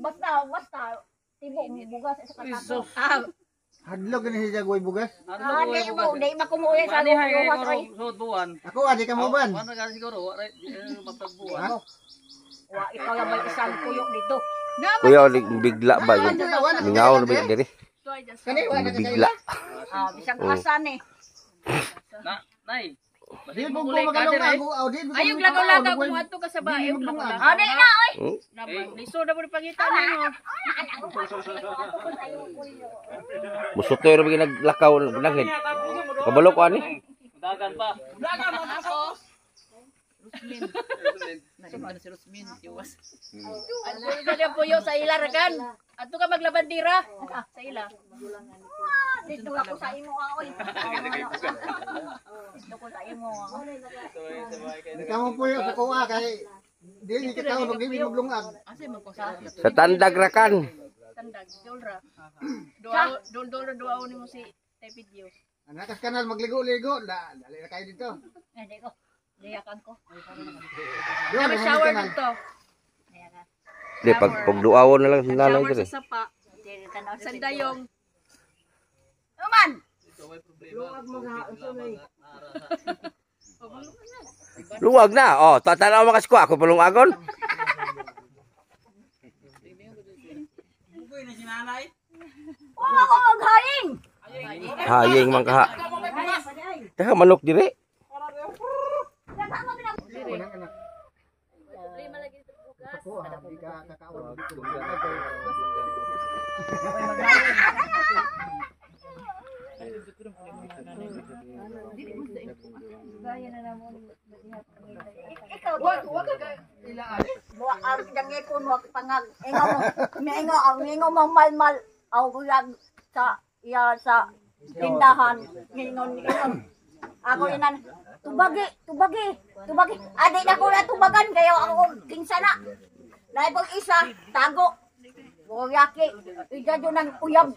[SPEAKER 2] Basta tibok mo bugas sa kasako.
[SPEAKER 5] Hadlok ni siya goy bugas.
[SPEAKER 2] Di makumuwi sa Rojas ay.
[SPEAKER 4] Sud buwan.
[SPEAKER 5] Ako di ka mo uban.
[SPEAKER 4] Ano ka siguro, matag buwan.
[SPEAKER 2] Wa ikaw lang may isang puyo dito.
[SPEAKER 1] Kuya ulit bigla ba yun? Mingaw na ba yun diri?
[SPEAKER 5] Kani wa na
[SPEAKER 1] Bigla.
[SPEAKER 2] Bisang kasan eh.
[SPEAKER 4] Nay.
[SPEAKER 5] Di mo magalong ako.
[SPEAKER 6] Ayog lagaw-lagaw kung ato ka sa bae. Ayog lagaw-lagaw.
[SPEAKER 2] Di na oy.
[SPEAKER 6] Liso na mo pangitan mo.
[SPEAKER 1] Busok to yung naglakaw nanghin. Kabalo ko ani.
[SPEAKER 4] Dagan pa.
[SPEAKER 6] Ano na po yung sa ila ragan? Ato ka maglabandira sa ila.
[SPEAKER 2] Dito ako sa imo oy. Dito ko sa imo.
[SPEAKER 5] Di ka mo puyo sa kuha kay dili ka tawo og dili maglungag.
[SPEAKER 6] Asa mo ko sa
[SPEAKER 1] Sa tandag rakan.
[SPEAKER 6] tandag dolra. Doa ni mo si video.
[SPEAKER 5] Anakas kanal magligo-ligo, dali na kayo dito.
[SPEAKER 2] Hindi ko. Liyakan ko.
[SPEAKER 5] Doon,
[SPEAKER 6] May shower dito.
[SPEAKER 1] Di pag duawon na lang sinalay
[SPEAKER 6] Shower
[SPEAKER 1] diri.
[SPEAKER 6] sa sapa. Sa dayong.
[SPEAKER 2] Uman.
[SPEAKER 1] Luwag na. Oh, tatanaw makas ko ako pulong agon.
[SPEAKER 2] Wala ko maghaing.
[SPEAKER 1] Hayeng man kaha. Taha manok diri.
[SPEAKER 5] Kuha, di ka kakaon dito.
[SPEAKER 2] Ikaw, wag ka ilaan. Wa ang dangi ko wag pangag. Ingo mo malmal aw guyag sa sa tindahan. Ingon. Ako inan tubagi. Adi na ko na tubagan kayo ako kinsa na. Naibog isa tago. Buyaki, ija do nang uyab.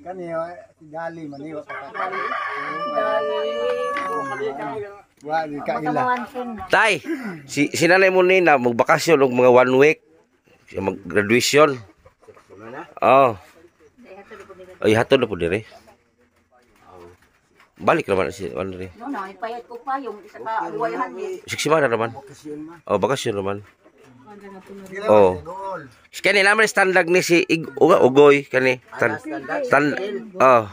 [SPEAKER 5] Kaniyo si Dali maniwa ka. Wa di ka ila.
[SPEAKER 1] Tay, si nanay mo ni na magbakasyon og mga 1 week. Mag-graduation. Oh. Ay hatod na po diri. Balik naman si Andre.
[SPEAKER 2] No, ipayat ko pa yung isa ka buwayahan ni.
[SPEAKER 1] Siksimana naman. Oh, bakasyon naman. Oh. Kani naman standard ni si Ugoy kani. Oh.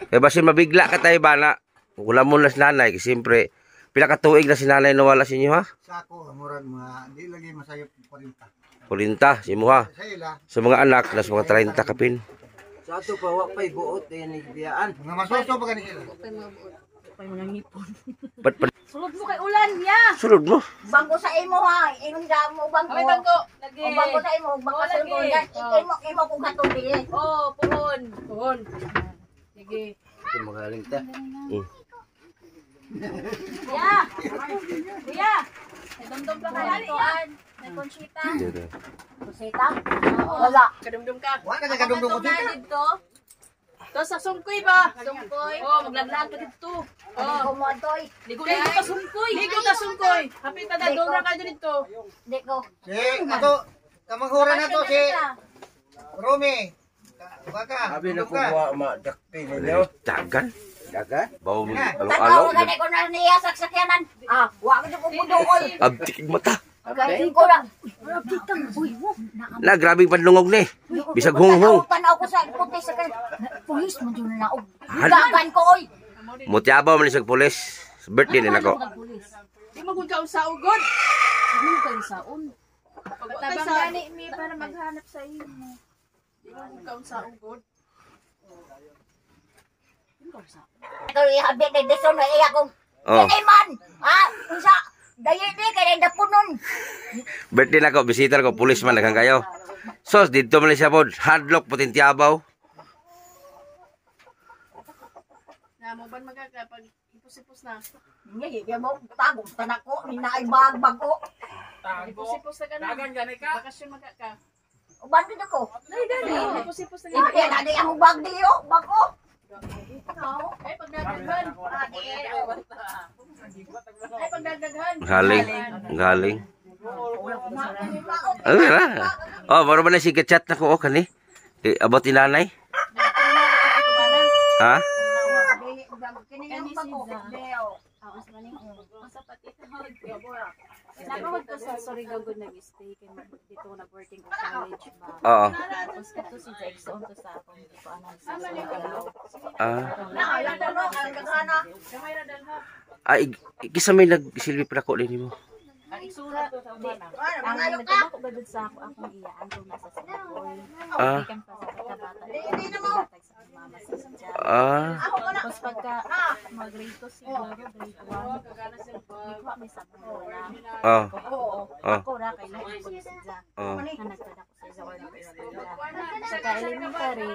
[SPEAKER 1] Eh basi mabigla ka tayo bana. Wala mo na si nanay kasi siyempre pila ka tuig na si nanay nawala sa inyo ha?
[SPEAKER 5] Sa ako, murag mga, di lagi masayop 40.
[SPEAKER 1] 40 si mo ha.
[SPEAKER 5] Sa ila,
[SPEAKER 1] Sa mga anak na sa mga 30 kapin.
[SPEAKER 8] Sa ato pa, wak pa'y buot yan ni biyaan.
[SPEAKER 5] mga masuso pa ganit sila.
[SPEAKER 2] Sulod mo kay ulan, ya.
[SPEAKER 1] Sulod mo.
[SPEAKER 2] Bangko sa imo ha. Ingon ka mo bangko.
[SPEAKER 6] Ay, bangko. Lagi.
[SPEAKER 2] O bangko sa imo, bangko sa imo. Imo kung katubili.
[SPEAKER 6] Oh, puhon. Puhon. Sige.
[SPEAKER 8] Ito magaling ta.
[SPEAKER 2] Ya. Ya.
[SPEAKER 6] Dumdum ka kaya tuan. May konsyita.
[SPEAKER 2] Kusita? Wala.
[SPEAKER 6] Kadumdum ka.
[SPEAKER 5] Wa ka kadumdum ko dito.
[SPEAKER 6] Dito. To sa sungkoy ba? Sungkoy. Oh, maglaglag ka dito. Oh.
[SPEAKER 2] Kumotoy.
[SPEAKER 6] Ligo ka sungkoy. Ligo ka sungkoy. Hapit na dora ka dito.
[SPEAKER 2] Di ko.
[SPEAKER 5] Si, ato, kamanghura na to si Rumi. Baka,
[SPEAKER 8] Abi na
[SPEAKER 5] dudog ka.
[SPEAKER 8] kukuha madakti ninyo.
[SPEAKER 1] Dagan.
[SPEAKER 8] Daga?
[SPEAKER 1] Bawo mo
[SPEAKER 2] Tanaw
[SPEAKER 1] alaw-alaw.
[SPEAKER 2] ka na ko na niya sa sakyanan. Wa ka ko budo ko.
[SPEAKER 1] Abtik mata.
[SPEAKER 2] Kaya ko na. Kitang uy mo.
[SPEAKER 1] Na grabe panlungog ni. Bisag hunghong.
[SPEAKER 2] Tanaw ko sa puti sa kay. Pulis mo dun na og. Dagan ko oy.
[SPEAKER 1] Mutiabaw man sa pulis. Birthday din ako.
[SPEAKER 6] Di mo gud ka sa ugod.
[SPEAKER 2] Ano kayo sa un?
[SPEAKER 6] Tabang gani mi para maghanap sa imo. Di mo gud ka sa ugod.
[SPEAKER 2] Ito ihabi na deson na iya kong.
[SPEAKER 1] Oh.
[SPEAKER 2] Kaya man. Unsa? Daya di kaya napunon.
[SPEAKER 1] Birthday na ako, bisita ko, pulis man naghang kayo. Sos, dito man siya po, hardlock, puting tiyabaw.
[SPEAKER 6] Na mo ban magaka pag ipus-ipus na.
[SPEAKER 2] Hindi, di mo tagong tanak ko. Ninaay bag ko.
[SPEAKER 6] Ipus-ipus na ka na. Dagan gani ka. Bakasyon magaka.
[SPEAKER 2] Uban din ako.
[SPEAKER 6] Dali dali. Ipus-ipus na
[SPEAKER 2] Iba yan, adi ang bag diyo. Bag ko.
[SPEAKER 6] Ay pagdagdagan. Ay pagdagdagan.
[SPEAKER 1] Galing, galing. Ano na? Oh, maro ba na si chat na ko, kani? About inanay? Ha?
[SPEAKER 2] Kini bag ko.
[SPEAKER 9] Nakawag ko sa Surigao good nag-stay kay dito nag-working ko college ba.
[SPEAKER 1] Oo.
[SPEAKER 9] Tapos kato si Jackson to sa akong hindi ko ano sa Surigao.
[SPEAKER 1] Ay, kisa may nagsilbi pa ako din mo.
[SPEAKER 6] Ang isura to sa umana.
[SPEAKER 9] Ang nagtabak ko gud sa akong iyaan kung nasa Surigao. Gikan pa sa pagkabata. Hindi na mo. Mama sa Sadya. Tapos pagka mag-grade 2 siguro, grade 1. Ikaw may sabon wala. Ako ra kay lahat ko sa Sadya. Na nagtada ko sa Zawar na sa elementary.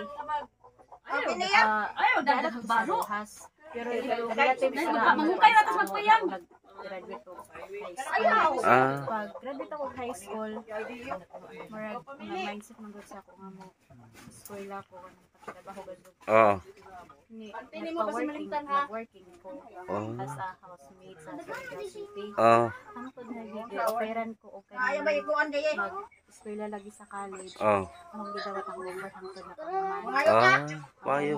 [SPEAKER 9] Ayaw, dapat baro. Pero relative sa
[SPEAKER 6] Mangukay na tas magpayang.
[SPEAKER 9] Graduate ko high school. Pag graduate ako high school, marag mindset man gud sa ako nga mo school ako trabaho gud.
[SPEAKER 6] Tini mo kasi malimtan ha.
[SPEAKER 9] Working ko as a housemate sa Surigao City. Ang pud nag-operan ko o
[SPEAKER 2] Ayaw ba
[SPEAKER 9] kay
[SPEAKER 2] ikuan diye?
[SPEAKER 9] mag-eskwela lagi sa college. Ang gidawat ang number hangtod na kaman.
[SPEAKER 1] Mayo.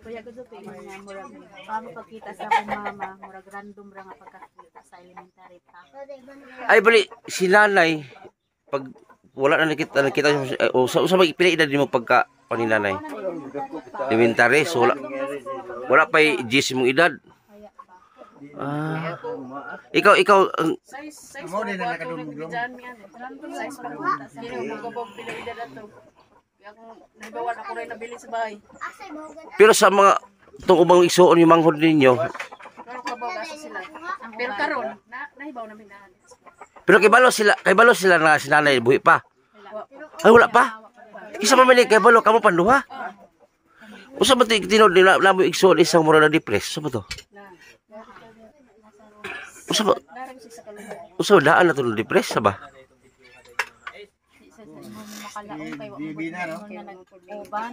[SPEAKER 9] Kuya gud kay nga murag paano pagkita sa akong mama, murag random ra nga pagkakita sa elementary pa.
[SPEAKER 1] Ay, bali, si nanay, pag wala na nakita o sa magpili edad mo pagka paninanay. Elementary, so wala pa G's mong edad. Ikaw,
[SPEAKER 6] Size
[SPEAKER 5] Amo din na
[SPEAKER 6] ko
[SPEAKER 5] nakadumdum.
[SPEAKER 6] diyan mi ano. Size ko na. Dili ko ko pila edad ato. Ako nagawa ako rin nabili sa bahay.
[SPEAKER 1] pero sa mga itong ubang isuon yung manghod ninyo,
[SPEAKER 6] Pero kabaw gasa sila. Pero karon nahibaw namin na.
[SPEAKER 1] pero kay balo sila na si nanay buhi pa. Ay, wala pa. Kisa mamili kay balo, kamo panduha. Usa ba tinod nila na mo igsuon isang mura na depress? Usa ba to? Usa ba? Usa daan na to na depress sa ba?
[SPEAKER 9] Makalaong kay wa
[SPEAKER 5] Bibi na, no?
[SPEAKER 9] na nag-uban.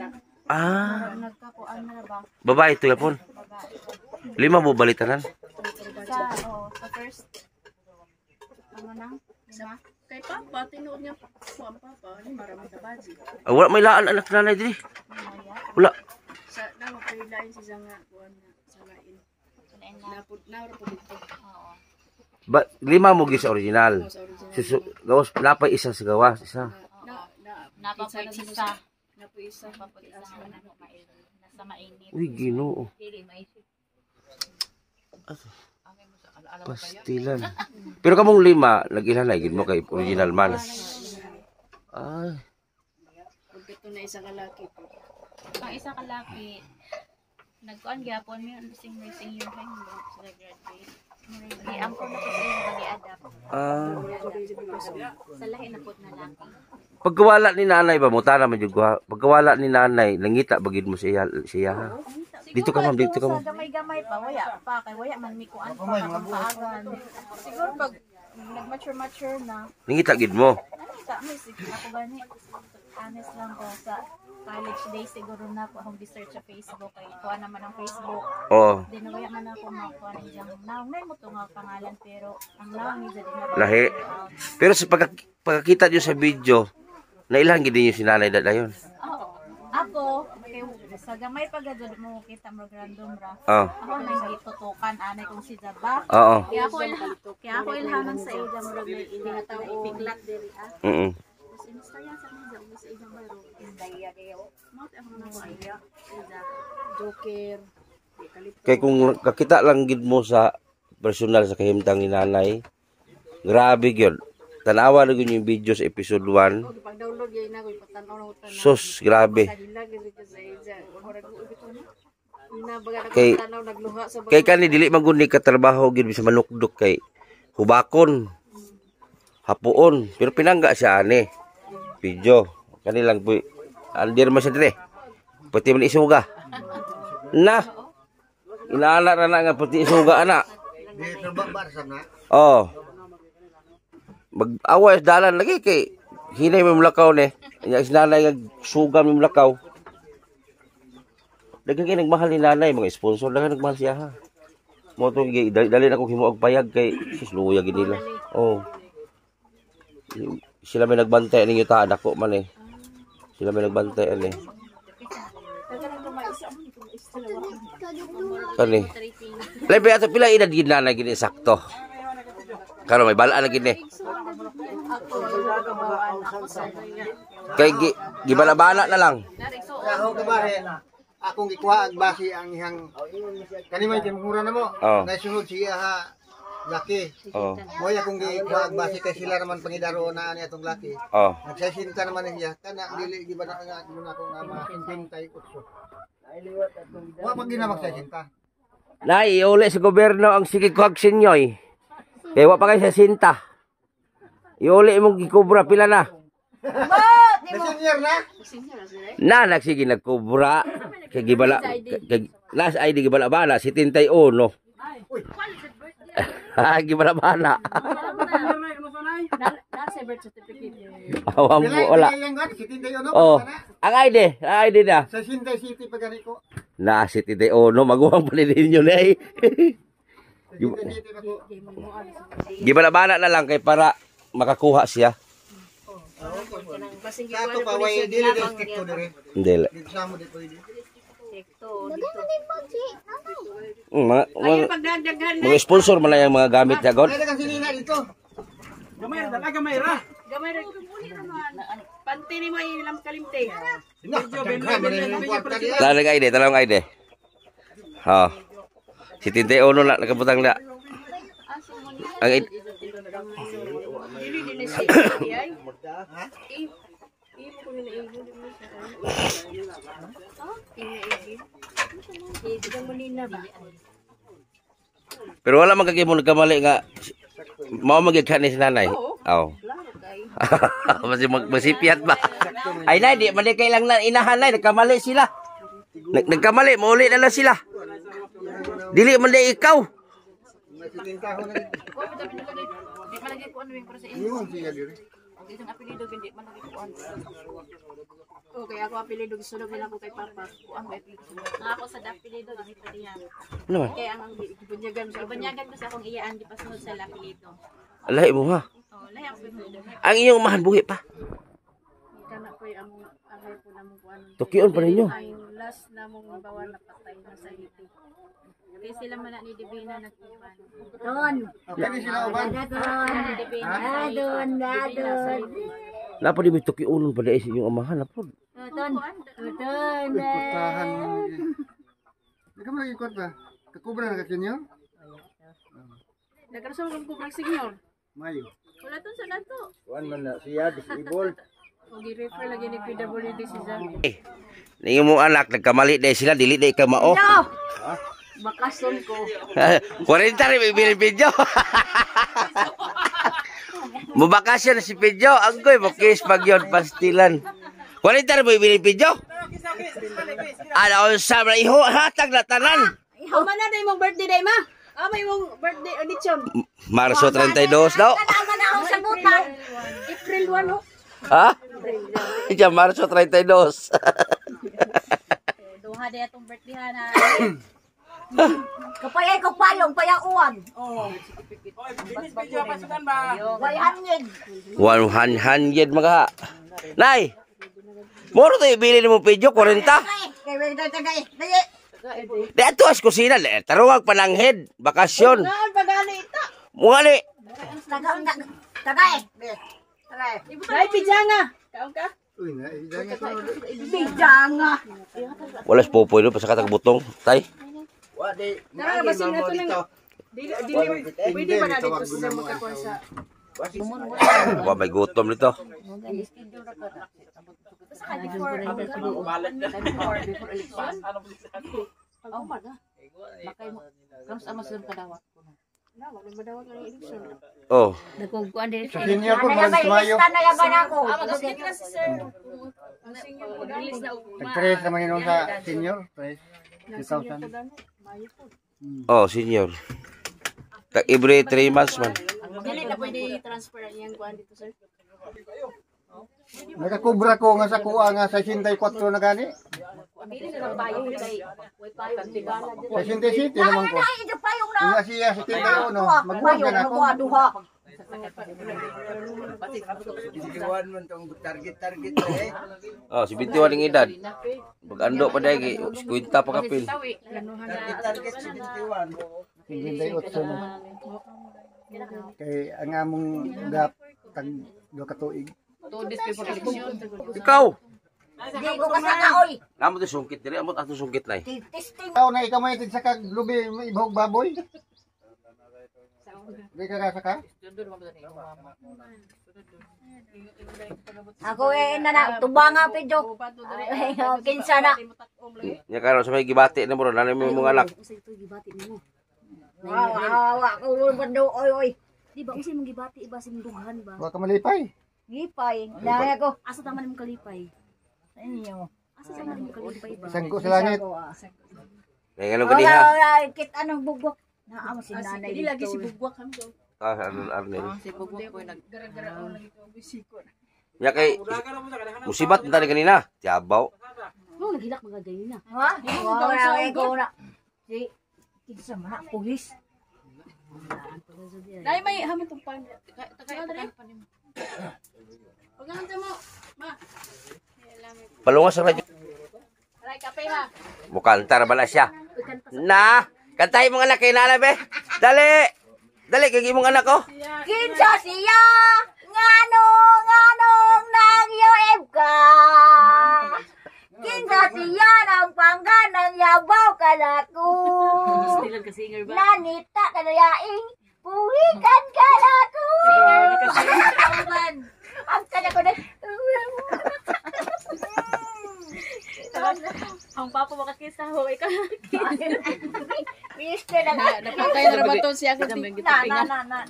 [SPEAKER 9] Nagkakuan na ba?
[SPEAKER 1] Babae to yapon. 5 mo balitanan.
[SPEAKER 9] Sa first ano nang? Lima?
[SPEAKER 6] Kay papa tinuod niya ko ang papa ni marami sa baji.
[SPEAKER 1] Wala may laan anak nanay diri. Wala.
[SPEAKER 6] Sa nang pililain si Zanga kuan na sa lain.
[SPEAKER 9] in love.
[SPEAKER 6] Naura po dito.
[SPEAKER 9] Oo.
[SPEAKER 1] Ba, 5 mo gis original.
[SPEAKER 6] Sa original.
[SPEAKER 1] Gawas napay isa sa gawas, isa.
[SPEAKER 9] Napapoy
[SPEAKER 6] Pinsan
[SPEAKER 9] isa.
[SPEAKER 6] Napoy isa.
[SPEAKER 9] Napapoy isa. Nasa mainit.
[SPEAKER 1] Uy, Ginoo. Pastilan. Pero kamong 5, nag-ilanay gid mo kay original man. Ay,
[SPEAKER 6] Huwag ito na isang lalaki po.
[SPEAKER 9] Ang isa kalaki, nagkuan gyapon mi senior high mo sa graduate. Di ang ko na kasi mag-i-adapt. Sa lahi na pud na laki.
[SPEAKER 1] pagkawala ni nanay ba mo tara man jud ko. Pagkawala ni nanay, nangita bagid mo siya ha. Dito ka ma'am, dito ka ma'am.
[SPEAKER 9] Sa gamay-gamay pa, waya pa kay waya man mi kuan pa katong paagan. Siguro pag nag-mature na,
[SPEAKER 1] Nangita gid mo.
[SPEAKER 9] nakita mi siguro ako gani. Honest lang ko sa college days siguro na ako akong research sa Facebook kay kuha naman ang Facebook.
[SPEAKER 1] Oo.
[SPEAKER 9] Din waya man ako makuha ng iyang naong na mo to nga pangalan pero ang naong ni din na
[SPEAKER 1] Lahi. Pero sa pagkakita niyo sa video, nailang gid niyo si nanay dayon.
[SPEAKER 9] Oo. Ako, kay sa gamay pa gadud mo kita mo random ra.
[SPEAKER 1] Oo.
[SPEAKER 9] Ako nang gitutukan anay kung si Zaba.
[SPEAKER 1] Oo.
[SPEAKER 9] Kaya ako ilhanan sa iya mo ra may ipiklat diri ah.
[SPEAKER 1] Mm.
[SPEAKER 9] Tapos instalyan sa mga dami sa isang baro. Indaya kayo. Mo ta ako nang iya.
[SPEAKER 6] Joker.
[SPEAKER 1] Kay kung kakita lang gid mo sa personal sa kahimtang ni nanay, grabe gyud. Tanawa na gyud yung video sa episode 1.
[SPEAKER 6] Pag-download yun na, kung patanaw na utan na.
[SPEAKER 1] Sus, grabe.
[SPEAKER 6] Sa hilag, ito sa Asia. Orag ko ito na. Nabaga na
[SPEAKER 1] Kay-
[SPEAKER 6] patanaw, nagluha sa
[SPEAKER 1] Kay kani dili man gud ni katrabaho gid sa manukdok kay hubakon. Hapuon, pero pinangga siya ani. Video. Kani lang po. Andir man siya dire. Pati man isuga. Na. Inaala ra na nga pati isuga ana.
[SPEAKER 5] Di terbang sa na.
[SPEAKER 1] Oh. Mag-awas dalan lagi kay hinay mo mulakaw ni. Nya is nanay nga suga mo mulakaw. Daghang kay nagmahal ni nanay mga sponsor daghang nagmahal siya ha. Mo to dali na ko himo og payag kay sis luya gid nila. Oh. Sila may nagbantay ninyo ta dako man eh. Sila may nagbantay ani. Kani. Labi ato pila edad gid nanay gid sakto. Karon may bala na gid ni. Kay gibala-bala na lang.
[SPEAKER 5] Ako kabahin. Akong gikuha ang basi ang ihang kanimay timura na mo.
[SPEAKER 1] Oh.
[SPEAKER 5] Naisunod siya ha laki.
[SPEAKER 1] Oh.
[SPEAKER 5] Moy akong gikuha ang basi kay sila naman pangidaro na ani atong laki.
[SPEAKER 1] Oh.
[SPEAKER 5] Nagsasinta naman niya kana dili gibana nga muna ako nga mga 58. Wa pag ginamag sa sinta.
[SPEAKER 1] Nay, iuli sa gobyerno ang sige kuhag sinyoy. Kaya wa pa kayo sa sinta. Iuli mong gikubra pila na.
[SPEAKER 5] Senior na?
[SPEAKER 1] Na nagsige nagkubra. Kay gibala kay last ID gibala bala 71. Gibala bala.
[SPEAKER 6] Nasa birth certificate.
[SPEAKER 1] Awam mo wala. Oh, ang ID na.
[SPEAKER 5] Sa Sinday City pagani ko.
[SPEAKER 1] Na 71 maguwang pala ninyo na eh.
[SPEAKER 5] City pa ko.
[SPEAKER 1] Gibala bala na lang kay para makakuha siya.
[SPEAKER 5] Kato pa way dili distrito dire.
[SPEAKER 1] Hindi.
[SPEAKER 5] Dito sa mo dito pwede.
[SPEAKER 1] Mga sponsor man lang yung mga gamit niya god.
[SPEAKER 5] Ay dagang sinina dito.
[SPEAKER 6] Gamay ra. Panty ni mo ilang kalimte.
[SPEAKER 5] Daghan man yung kwarta diya.
[SPEAKER 1] Talong ID. Ha. Si 71 na nakabutang na. Ang ID.
[SPEAKER 6] Dili din si ay.
[SPEAKER 5] Ha?
[SPEAKER 6] Imo ko nila imo din mo sa. Digang Molina ba?
[SPEAKER 1] Pero wala man kagay mo nagkamali nga mao magigkan ni si nanay. Oo. Masipiyat ba? Ay nay, di man kay lang na inahan nay, nagkamali sila. Nagkamali, mauli na lang sila. Dili man di ikaw.
[SPEAKER 5] Tintaho na dito.
[SPEAKER 6] Di malagi ko ano yung para sa imo.
[SPEAKER 5] Ingon siya dire.
[SPEAKER 6] Isang apelido hindi man lagi ko ano. Okay, ako apelido gisulog nila ko kay Papa. Kuan ba apelido?
[SPEAKER 9] Ako sa dapilido dili pa diyan.
[SPEAKER 1] Ano man?
[SPEAKER 6] Kaya ang gibunyagan sa
[SPEAKER 9] Ibanyagan ko sa akong iyaan di pasunod sa lapilido.
[SPEAKER 1] Alay mo ha.
[SPEAKER 9] Oh, lahi ako sa
[SPEAKER 1] Ang iyong mahan buhi pa.
[SPEAKER 6] kana po yung among po namong kuan.
[SPEAKER 1] Tukion pa ninyo.
[SPEAKER 6] Ang last namong bawal na patay na sa iti. Kaya sila man ni Divina nagkuhan.
[SPEAKER 2] Doon.
[SPEAKER 5] Okay, di sila uban.
[SPEAKER 2] Doon.
[SPEAKER 1] Napa di may tukionon pa dahil sa inyong amahan. Napa?
[SPEAKER 2] Doon.
[SPEAKER 5] Putahan mo. Di ka malaging kwarta. Kakubra na kakinyo?
[SPEAKER 6] Nagkarasong kong kubang senyor.
[SPEAKER 5] Mayo.
[SPEAKER 6] Wala to sa nato.
[SPEAKER 8] Kuan man na siya, disabled.
[SPEAKER 6] Kung i-refer lagi ni PWD si Zami.
[SPEAKER 1] Ning mo anak nagkamali dahil sila dili dai ka mao.
[SPEAKER 2] Bakasyon ko.
[SPEAKER 1] 40 rin may bilin video. Mubakasyon na si Pedyo. Anggoy mo kiss pag yun pastilan. 40 rin may bilin video. Ano sa mga iho hatag na tanan.
[SPEAKER 6] Ikaw man na imong birthday day ma. May imong birthday audition.
[SPEAKER 1] Marso 32 daw.
[SPEAKER 2] Tanaman na ako sa butang.
[SPEAKER 6] April 1 no.
[SPEAKER 1] Ha? Iya Marso 32.
[SPEAKER 9] Duha di atong birthday na.
[SPEAKER 2] Kapayay ko payong payauan. Way hangin.
[SPEAKER 1] 100 mga. Nay. Moro to ibili mo Pedyo 40. Di ato as kusina le. Taruwag pananghid. Bakasyon.
[SPEAKER 6] Naon pagani ita.
[SPEAKER 1] Mungani.
[SPEAKER 2] Tagay.
[SPEAKER 6] Dai pijanga. Kaon ka?
[SPEAKER 5] Uy, na. Idangin ko.
[SPEAKER 2] Bijanga.
[SPEAKER 1] Walas popoy no pasakatag butong. Tay.
[SPEAKER 8] Wadi.
[SPEAKER 6] Tara basing na to nang dili pwede ba na dito sa makakuha sa
[SPEAKER 1] Wa may gutom nito. Oh.
[SPEAKER 2] Nagkukuan din.
[SPEAKER 5] Sa senior ko, maraming tumayo.
[SPEAKER 2] Lista na yaban ako.
[SPEAKER 5] Nag-3 naman yun sa senior. 3,000.
[SPEAKER 1] Oh, senior. Tag every 3 months man.
[SPEAKER 6] dili na pwede transfer yang kuan dito sir.
[SPEAKER 5] Nakakubra ko nga sa kuha nga 64 na gani.
[SPEAKER 6] Dili na lang bayo kay way payo tigala dito.
[SPEAKER 5] 67 naman ko.
[SPEAKER 2] Ito payong na.
[SPEAKER 5] Nga siya sa tindaho no. Magbuhat ka na ako.
[SPEAKER 2] Duha.
[SPEAKER 8] Iwan man tong target eh.
[SPEAKER 1] Oh, si 21 ng edad. Pag-ando pa dahil, kwenta pa kapil.
[SPEAKER 8] Target 71.
[SPEAKER 5] 58 no. Kay ang among gap tag do ka tuig.
[SPEAKER 1] Ikaw!
[SPEAKER 2] Di ko kasaka oy.
[SPEAKER 1] Namo to sungkit diri, amot ato sungkit nay.
[SPEAKER 2] Testing.
[SPEAKER 5] Ikaw na ikaw may sa kag lubi ibog baboy. Di ka saka?
[SPEAKER 2] Ako na tubanga pedyo. Kinsa na.
[SPEAKER 1] Nya karon sa may gibati na mo nanay mo mga anak.
[SPEAKER 2] Wow, ako bando oy.
[SPEAKER 9] Di ba usay mong gibati iba sing dughan ba?
[SPEAKER 5] Wa ka malipay.
[SPEAKER 2] Gipay. Dahil ako.
[SPEAKER 9] Asa taman mong kalipay?
[SPEAKER 2] Inyo.
[SPEAKER 9] Asa taman mong kalipay ba?
[SPEAKER 5] Sangko sa langit.
[SPEAKER 1] Ngay ngano gani ha?
[SPEAKER 2] Kit anong bugwak. Naamo si nanay.
[SPEAKER 6] Dili lagi si bugwak ham do.
[SPEAKER 1] Ah, ano Arnel.
[SPEAKER 6] Si bugwak ko naggara-gara lagi ko bisikon.
[SPEAKER 1] Nya kay musibat tadi kanina. Tiabaw.
[SPEAKER 9] Oh, naghilak mga gayon na.
[SPEAKER 2] Ha? Wala ko na. Si kinsa man pulis.
[SPEAKER 6] Dai may hamin tong pan. Tagay pa nimo. Pagante mo, ma.
[SPEAKER 1] Palungas ang radyo.
[SPEAKER 6] Aray kape ha.
[SPEAKER 1] Mukantar bala siya. Na, kantay mga anak kay nalabe. Dali. Dali kay imong anak ko.
[SPEAKER 2] Kinsa siya? Nganong nagyoeb ka? Kinsa siya ng pangganang yabaw ka na ko?
[SPEAKER 9] Stilan ka singer ba?
[SPEAKER 2] Nanita ka na yaing puhikan ka na ko. Ang kanya ko na.
[SPEAKER 9] Ang papa makakisa ho ikaw.
[SPEAKER 2] Mister na nga.
[SPEAKER 6] Napatay na rabaton siya ko ding gitapingan.
[SPEAKER 2] Na.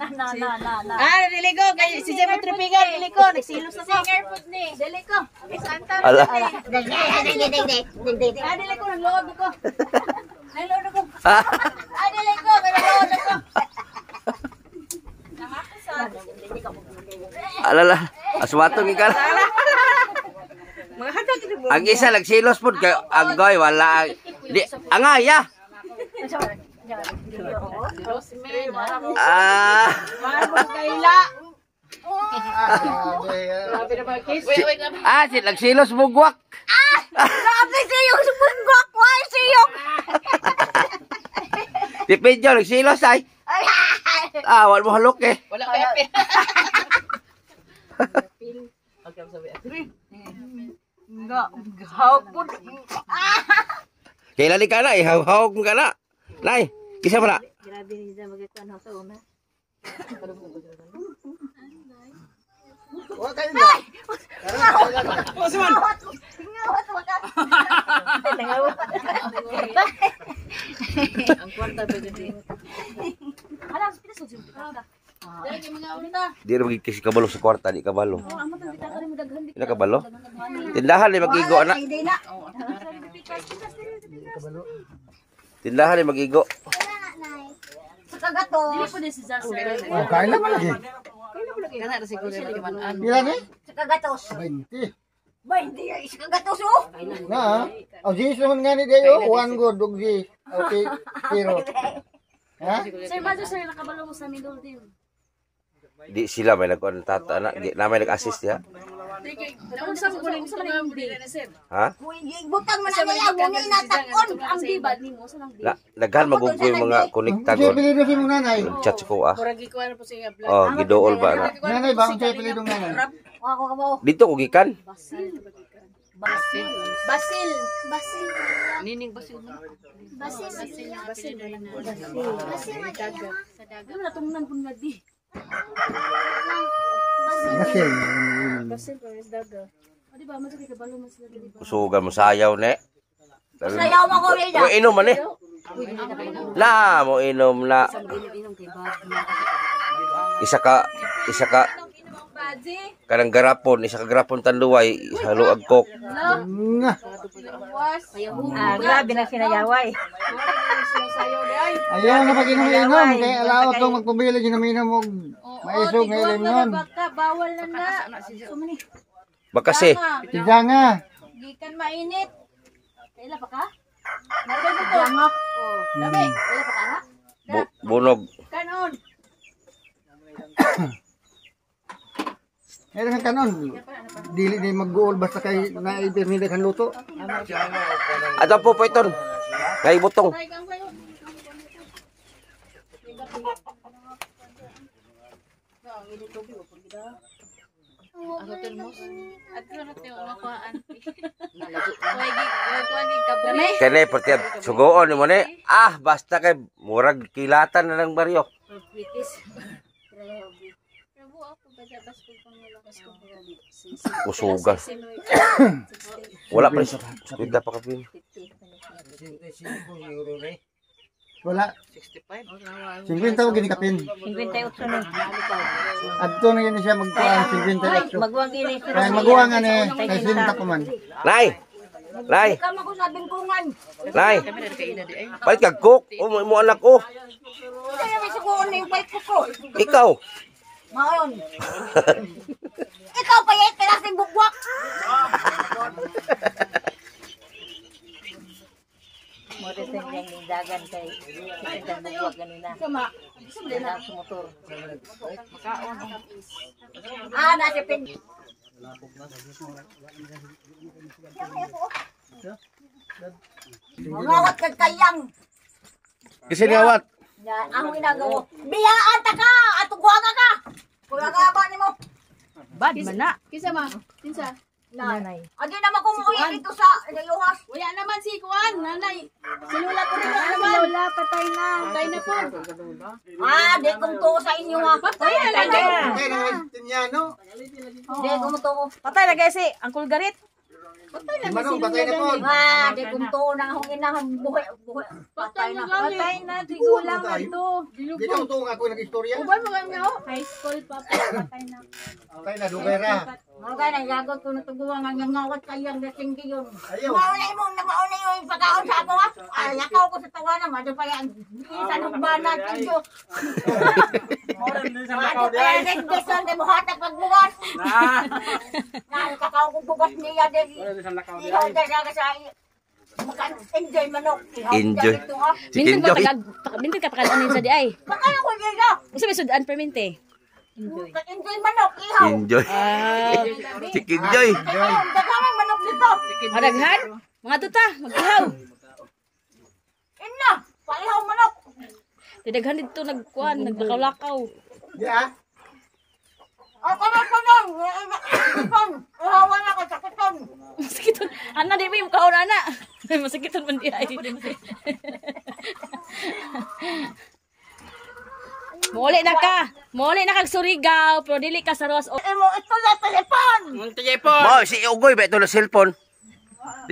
[SPEAKER 6] Ah, dili ko kay si Jemo Tripingan, dili ko nagsilo sa singer food ni. Dili ko. Santa
[SPEAKER 1] Ala.
[SPEAKER 6] Ah, dili ko nagload ko. Nagload ko.
[SPEAKER 1] Ah,
[SPEAKER 6] Ah, dili ko nagload ko.
[SPEAKER 1] alala. Aswatong ikal.
[SPEAKER 6] Mga hatag ni
[SPEAKER 1] Ang isa nagsilos pud kay agoy wala. Di angaya.
[SPEAKER 6] Rosmen.
[SPEAKER 1] Ah.
[SPEAKER 6] Marbog kaila. Grabe naman, kiss. Wait, grabe.
[SPEAKER 1] Ah, si nagsilos bugwak.
[SPEAKER 2] Grabe siyok, sumungkok, why siyok?
[SPEAKER 1] Si Pedro nagsilos ay. Ah, wala mo halok eh.
[SPEAKER 6] Wala pa yapin. Okay, sabi.
[SPEAKER 2] Hapon.
[SPEAKER 1] Kailan ka na, ihaw-haw ka na. Nay, isa mo na.
[SPEAKER 9] Grabe rin dyan magkakaroon sa una.
[SPEAKER 5] Huwag kayo na.
[SPEAKER 2] Ngawat mo ka.
[SPEAKER 6] Ang kwarta ba dyan?
[SPEAKER 9] Hala, pinasod yung bitaka.
[SPEAKER 6] Dahil yung mga ulita.
[SPEAKER 1] Di na magkikisi kabalo sa kwarta, di kabalo.
[SPEAKER 9] Amo tang bitaka rin mo daghan.
[SPEAKER 1] Di na kabalo. Tindahan ni mag-igo, anak.
[SPEAKER 2] Hindi na.
[SPEAKER 1] Tindahan ni mag-igo.
[SPEAKER 2] Sa kagatos.
[SPEAKER 9] Dili po din si Jazz.
[SPEAKER 5] Huwag kayo naman lagi.
[SPEAKER 6] Kana na siguro yung limanan.
[SPEAKER 5] Ilan eh?
[SPEAKER 2] Sa kagatos.
[SPEAKER 5] 20.
[SPEAKER 2] Ba, hindi yan. Sa kagatos, oh.
[SPEAKER 5] Na, ang sis naman nga ni Dayo, one good, dog sis. Okay, zero. Ha?
[SPEAKER 9] Sir, Bajo, sir, nakabalo mo sa middle din.
[SPEAKER 1] Di sila may nag-on tata, anak. Di na may nag-assist ya.
[SPEAKER 6] Naman sa kuling sa mga hindi na sir.
[SPEAKER 1] Ha?
[SPEAKER 2] Butang mo na nila. Muna inatakon.
[SPEAKER 9] Ang dibad ni mo sa nang di.
[SPEAKER 1] Daghan magugoy mga connectag.
[SPEAKER 5] Ang pilido si mong nanay.
[SPEAKER 1] Chat ko ah.
[SPEAKER 6] Murag ikuha na po siya vlog.
[SPEAKER 1] Oh, gidool ba na?
[SPEAKER 5] Nanay ba ang pilido ng nanay?
[SPEAKER 2] Ako ka mo.
[SPEAKER 1] Dito ko gikan.
[SPEAKER 9] Basil.
[SPEAKER 6] Basil.
[SPEAKER 9] Basil. Basil.
[SPEAKER 6] Nining basil mo.
[SPEAKER 9] Basil. Basil. Basil.
[SPEAKER 2] Kasi magkaya.
[SPEAKER 9] Sa dagat. Wala tungnan pun nga di.
[SPEAKER 5] Basil.
[SPEAKER 9] Basil pa is dagat. O di ba, masakit ka balo mas lagi di ba?
[SPEAKER 1] Kusugan mo sayaw ne.
[SPEAKER 2] Sayaw mo ko rin.
[SPEAKER 1] Mo inom man eh. Na, mo inom na. Isa ka kanang garapon, isa ka garapon tanduway, halo agkok.
[SPEAKER 5] Nga.
[SPEAKER 2] Grabe na sinayaway.
[SPEAKER 5] Ayaw na pag-inom-inom. Kaya alaot kong magpabili, ginaminom mo. Maisog na ilim nun.
[SPEAKER 9] Bawal na na. Sumani.
[SPEAKER 1] Baka kasi,
[SPEAKER 5] Tiga nga.
[SPEAKER 9] Gikan mainit. Kaila pa ka? Nagay mo to. Oh, dami. Kaila pa ka na?
[SPEAKER 1] bunog.
[SPEAKER 9] Kanon.
[SPEAKER 5] Meron kang kanon. Dili na mag-goal basta kay na-ipirmida kang luto.
[SPEAKER 1] Ato po po iton. Ngay butong.
[SPEAKER 6] Ako termos. At ko na tayo makuhaan. Wag kabumi.
[SPEAKER 1] Kene perti sugoon ni mo ne. Ah, basta kay murag kilatan na ng baryo.
[SPEAKER 9] Prabo ako bas ko pangalakas ko.
[SPEAKER 1] Kusugan. Wala pa rin. Suda pa kapin.
[SPEAKER 5] Wala.
[SPEAKER 6] 65.
[SPEAKER 5] 50 ko ginikapin.
[SPEAKER 2] 58 na.
[SPEAKER 5] Adto na yun siya magkuhan. 58.
[SPEAKER 2] Magwang ini.
[SPEAKER 5] Kaya maguha nga ni. Kaya sinta ko man.
[SPEAKER 1] Nay. Nay.
[SPEAKER 2] Kama ko sa bingkungan.
[SPEAKER 1] Nay.
[SPEAKER 6] Kami na kay ina di ay.
[SPEAKER 1] Palit kag cook. Mo anak ko.
[SPEAKER 2] Kaya may sukuan na yung bike ko.
[SPEAKER 1] Ikaw.
[SPEAKER 2] Maon. Ikaw pa yan. Kailasing bugwak. Modest na yung dagan kay isang bugwak ganina.
[SPEAKER 9] Sama.
[SPEAKER 2] Wala sa motor. Ah, nasa pin. Ngawat kag kayang.
[SPEAKER 1] Kasi niawat.
[SPEAKER 2] Yan, ang ginagawa. Biyaan ta ka! Atong kuwaga ka! Kuwaga ba ni mo?
[SPEAKER 9] Bad man na. Kisa ma. Kinsa?
[SPEAKER 2] Nanay. Agi naman kumuuya dito sa Iluhas.
[SPEAKER 9] Wala naman si Kuan, nanay. Si Lola po rin naman. Lola, patay na. Patay na po.
[SPEAKER 2] Ah, di kong to sa inyo ha.
[SPEAKER 9] Patay na lang.
[SPEAKER 5] Kaya na Tinyano.
[SPEAKER 2] Di kong to.
[SPEAKER 9] Patay na kasi, Uncle Garit.
[SPEAKER 5] Si Manong, patay na po.
[SPEAKER 2] Ah, di kong to na akong inahan buhay. Patay na.
[SPEAKER 9] Patay na, tigulang na to.
[SPEAKER 5] Dito ang tuong ako nag-istorya.
[SPEAKER 9] Uban mo kami ako? High school pa po, patay na.
[SPEAKER 5] Patay na, dugera.
[SPEAKER 2] Mga kaya nagagod ko na tuguwa nga ngawat kayang dasing giyon.
[SPEAKER 5] Ayaw.
[SPEAKER 2] Mauna yung pagkaon sa ako ha. Ay, yakaw ko sa tawanan. Mado pa yan. Isa nung banat. Tiyo. Mado pa yan. Desisyon de muhatag pagbukas. Kakao ko bukas niya. Ikaw talaga sa enjoy manok.
[SPEAKER 1] Enjoy. Chicken
[SPEAKER 10] Minsan
[SPEAKER 1] joy.
[SPEAKER 10] minsan ka pakalanin sa di ay.
[SPEAKER 2] Baka na ko dito.
[SPEAKER 10] Usa may sudan permente.
[SPEAKER 2] Enjoy manok, ihaw.
[SPEAKER 1] Enjoy. Chicken Joy.
[SPEAKER 2] Dagamang manok dito.
[SPEAKER 6] Madaghan? Mga tuta, mag-ihaw.
[SPEAKER 2] Inna, paihaw manok.
[SPEAKER 6] Didaghan dito nagkuan, naglakaw-lakaw.
[SPEAKER 5] Yeah.
[SPEAKER 2] Ako na ito lang. Ihawan na ka sa kuton.
[SPEAKER 6] Masakiton. Ana di mo kaon ana. Masakiton man di ay. Muli na ka. Muli na kag Surigao, pero dili ka sa Roas.
[SPEAKER 2] Imo ito na telepon.
[SPEAKER 1] Mo, si Ugoy ba ito na cellphone?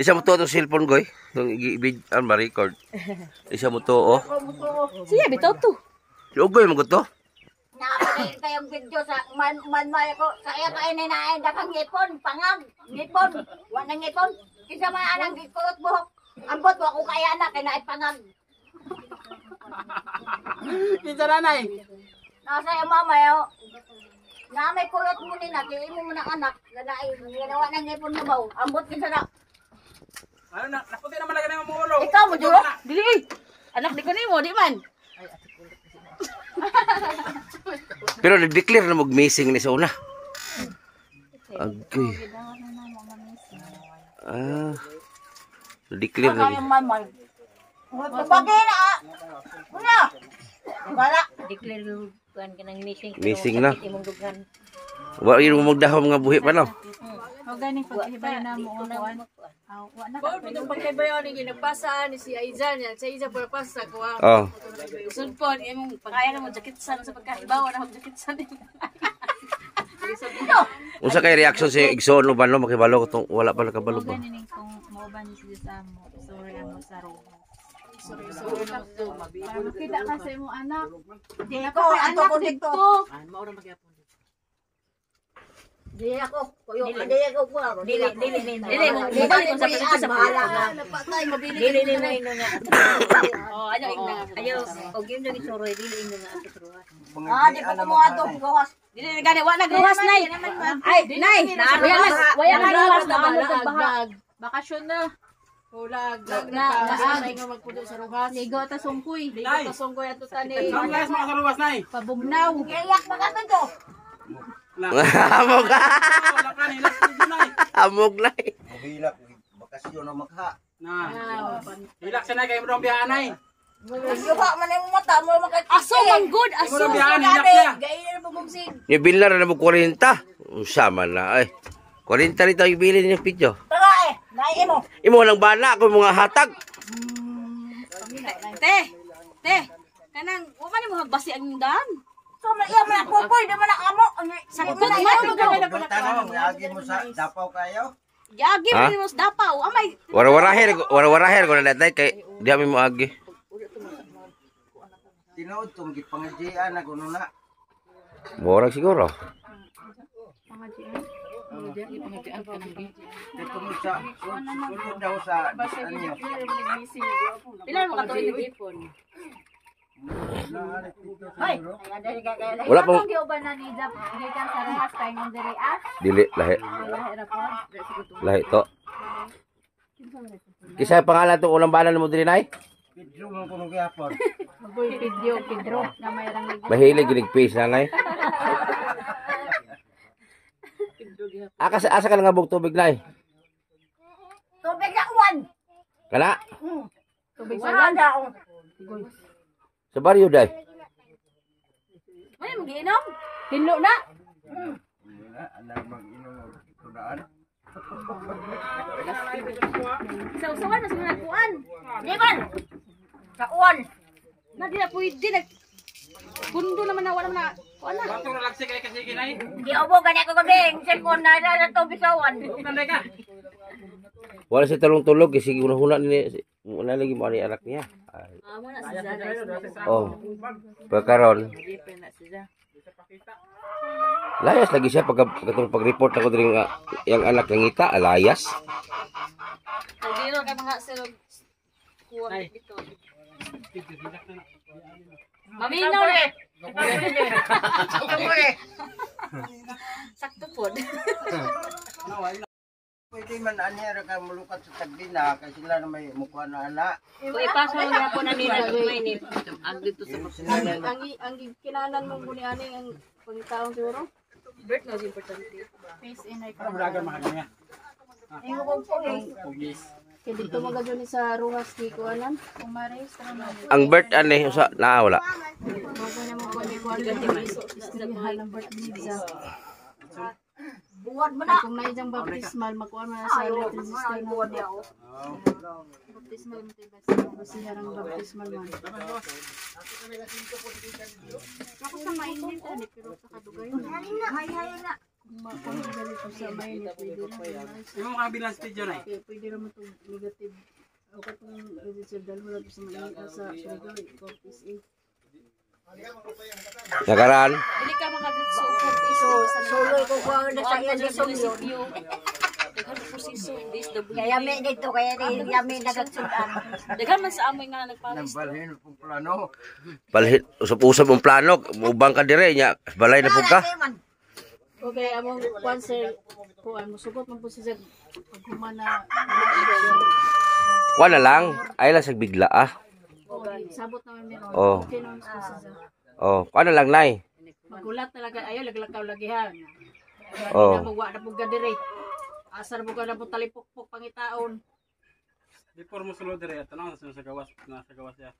[SPEAKER 1] Di siya mo to itong cellphone, Goy. Itong ma-record. Di siya mo to, oh.
[SPEAKER 6] Siya bitaw to.
[SPEAKER 1] Si Ugoy mo to?
[SPEAKER 2] Nakapagay kayong video sa manmay ko. Sa iya kayo ninain. Dakang ngipon, pangag, ngipon. Wala ngipon. Kisa man anang gikulot buhok. Ambot, wako kaya na, kaya na ipangag.
[SPEAKER 4] Kinsa nanay?
[SPEAKER 2] Nasa yung mama yun. Na may kulot mo nila, kaya mo mo ng anak. Ginawa ng ngipon na baw. Ambot kisa na.
[SPEAKER 4] Ano na, naputi naman lagi ng mulo.
[SPEAKER 2] Ikaw mo, Juro?
[SPEAKER 6] Dili. Anak di ko nimo, di man.
[SPEAKER 1] Pero nag-declare na mag-missing ni sa una. Okay. Nag-declare na.
[SPEAKER 2] Kaya manmay. Bagay na ah. Una. Wala.
[SPEAKER 9] Declare kuan ka ng missing.
[SPEAKER 1] Missing na.
[SPEAKER 9] Imong dughan.
[SPEAKER 1] Wa yun mo magdahom nga buhi pa no.
[SPEAKER 9] O gani paghibayan na mo kuan. Wa na
[SPEAKER 6] Paul pud pagkaybayo ni ginagpasa ni si Aizan yan. Si Aizan pagpasa ko.
[SPEAKER 1] Oh.
[SPEAKER 6] Sulpon imong pagaya na mo jakitsan sa pagkaibaw na mo jakitsan.
[SPEAKER 1] Unsa kay reaction sa igsoon no ba no makibalo ko tong wala pa nakabalo ba.
[SPEAKER 9] gani ning kung mao ba ni sa mo. Sorry ang sa ro.
[SPEAKER 6] Makita ka sa imong anak.
[SPEAKER 2] Di ako, anak ko dito. Di ako. Kuyo, di ako ko.
[SPEAKER 9] Dili
[SPEAKER 6] Dili mo balik sa pagkita sa
[SPEAKER 2] bahala.
[SPEAKER 6] napatay mabili.
[SPEAKER 9] dili mo ino nga.
[SPEAKER 6] Oh, ano ina.
[SPEAKER 9] Ayaw, og yun lagi soroy dili ino nga ang truwa.
[SPEAKER 2] Ah, di ko kumuha to. Gawas.
[SPEAKER 6] Dili gani wa nagruhas nay. Ay, nay. Waya nagruhas na balag. Bakasyon na. Hulag, na nga magpudo sa ruhas. Ligo ta sungkoy. Ligo ta sungkoy ato tani.
[SPEAKER 4] Ang guys mga kaluwas nay.
[SPEAKER 6] Pabugnaw.
[SPEAKER 2] Iyak na ka to.
[SPEAKER 1] Amog.
[SPEAKER 4] Wala ka ni last video nay.
[SPEAKER 1] Amog na.
[SPEAKER 5] Mahilak, bakasyon na makha.
[SPEAKER 4] Na. Hilak sa nay kay mo dong biyahan nay.
[SPEAKER 2] Yuha man yung mata mo makay.
[SPEAKER 6] Aso man good,
[SPEAKER 4] Mo
[SPEAKER 6] aso.
[SPEAKER 4] dong biyahan hilak siya.
[SPEAKER 6] Gainan mo bumsig.
[SPEAKER 1] Ni Bilar na mo 40. Sama na ay. 40 rito yung bilin niya video.
[SPEAKER 2] Tara eh. Nai mo.
[SPEAKER 1] Imo lang bana ko mga hatag.
[SPEAKER 6] Te. Kanang wa man mo hagbasi ang daan.
[SPEAKER 2] So man iya man ako poy, di man amo.
[SPEAKER 6] Sakot
[SPEAKER 2] man
[SPEAKER 6] man
[SPEAKER 5] Kung tanong, agi mo sa dapaw kayo.
[SPEAKER 6] Yagi
[SPEAKER 1] Ha?
[SPEAKER 6] mo sa dapaw. Amay.
[SPEAKER 1] Wara-waraher ko na natay kay di kami mo agi.
[SPEAKER 5] Tinuod tong gipangajian ako no na.
[SPEAKER 1] Morag siguro.
[SPEAKER 5] Tungod sa sunod daw sa anyo.
[SPEAKER 6] Pila mo katuig nag-ipon.
[SPEAKER 2] Hoy.
[SPEAKER 1] Wala pong
[SPEAKER 9] Ang giuban na ni Jap, gikan sa rehas kay ng diri
[SPEAKER 1] dili lahi. Lahi to. Kisa pangalan to ulang banan mo diri nay?
[SPEAKER 5] Pidyo mo kuno gyapon.
[SPEAKER 9] Pedro na mayroong ligo.
[SPEAKER 1] Mahilig ginig face nanay. Asa ka lang nga bug tubig nay?
[SPEAKER 2] Tubig na uwan.
[SPEAKER 1] Kana
[SPEAKER 6] Tubig sa
[SPEAKER 2] Wala daw.
[SPEAKER 1] sa baryo day.
[SPEAKER 6] May magiinom. Tinlo na.
[SPEAKER 5] Anak mag-inom og tudaan.
[SPEAKER 6] Sausawan mas mga kuan.
[SPEAKER 2] Di man. Sa uwan.
[SPEAKER 6] Na di na pwede nag kundo naman na wala na kuan na.
[SPEAKER 4] Bakto na lagsi kay kasi kinay.
[SPEAKER 2] Di ubo gani ko gabi. Cellphone na tubig sa uwan.
[SPEAKER 4] Nanday ka.
[SPEAKER 1] Wala si tulong-tulog kasi una-una ni una lagi mo ani anak niya. Ay.
[SPEAKER 6] Amo na si Zara.
[SPEAKER 1] Oh. Pagkaron. Layas lagi siya pag-report ako diri nga yang anak ngita alayas.
[SPEAKER 6] Dilo kay mga silog kuan dito. Maminaw na. Sakto pod.
[SPEAKER 5] Pwede man anya ra ka mulukat sa tagdina kasi sila na may mukha na ana.
[SPEAKER 9] Kung ipasa mo na po na nila may ni ang dito sa
[SPEAKER 6] Ang kinanan mo guni ani ang pangitaon siguro. Birth na importante.
[SPEAKER 9] Face in ay
[SPEAKER 4] Para vlogger mahal niya.
[SPEAKER 6] Ingo kong pugis.
[SPEAKER 4] Pugis.
[SPEAKER 6] Kaya dito magagyo ni sa Ruhas di ko alam.
[SPEAKER 9] umaris ka naman.
[SPEAKER 1] Ang birth ani sa wala.
[SPEAKER 6] Bago naman ko ni Kuan istrihan ng birth visa.
[SPEAKER 2] Buwan mo na.
[SPEAKER 6] Kung na isang baptismal, makuha mo na sa little sister na
[SPEAKER 2] Buwan niya, oh.
[SPEAKER 6] baptismal mo tayo ba siya ng baptismal man.
[SPEAKER 9] Ako sa mainit ani pero sa kadugay na.
[SPEAKER 2] Hay na.
[SPEAKER 6] Kung magalit ko sa may pwede na.
[SPEAKER 4] Yung mga bilang video na
[SPEAKER 6] Kaya pwede naman itong negative. O katong registered dahil wala sa mga sa Surigao, Corpus A.
[SPEAKER 1] Nagaran.
[SPEAKER 9] Dili ka makagat sa piso sa
[SPEAKER 2] Suloy ko ko na sa iya lisong yun.
[SPEAKER 9] daghan po siso this the
[SPEAKER 2] Kaya may dito, kaya may nagagsudan.
[SPEAKER 9] daghan man sa amoy nga nagpares.
[SPEAKER 8] Balhin pong plano.
[SPEAKER 1] Balhit usap-usap ang plano, ubang ka dire nya. Balay na pud ka.
[SPEAKER 6] Okay, among sponsor ko mo sugot man po siya paghuman na
[SPEAKER 1] Kuha na lang, ay lang sa bigla ah.
[SPEAKER 6] okay, sabot naman meron.
[SPEAKER 1] Oh.
[SPEAKER 6] Okay naman po siya.
[SPEAKER 1] Oh, kuha na lang nay.
[SPEAKER 6] Magulat talaga ayaw laglakaw lagihan.
[SPEAKER 1] Oh.
[SPEAKER 6] Wa na pug dire. Asar mo ka na po talipok-pok pangitaon.
[SPEAKER 4] Before mo sulod dire ato na sa gawas ya.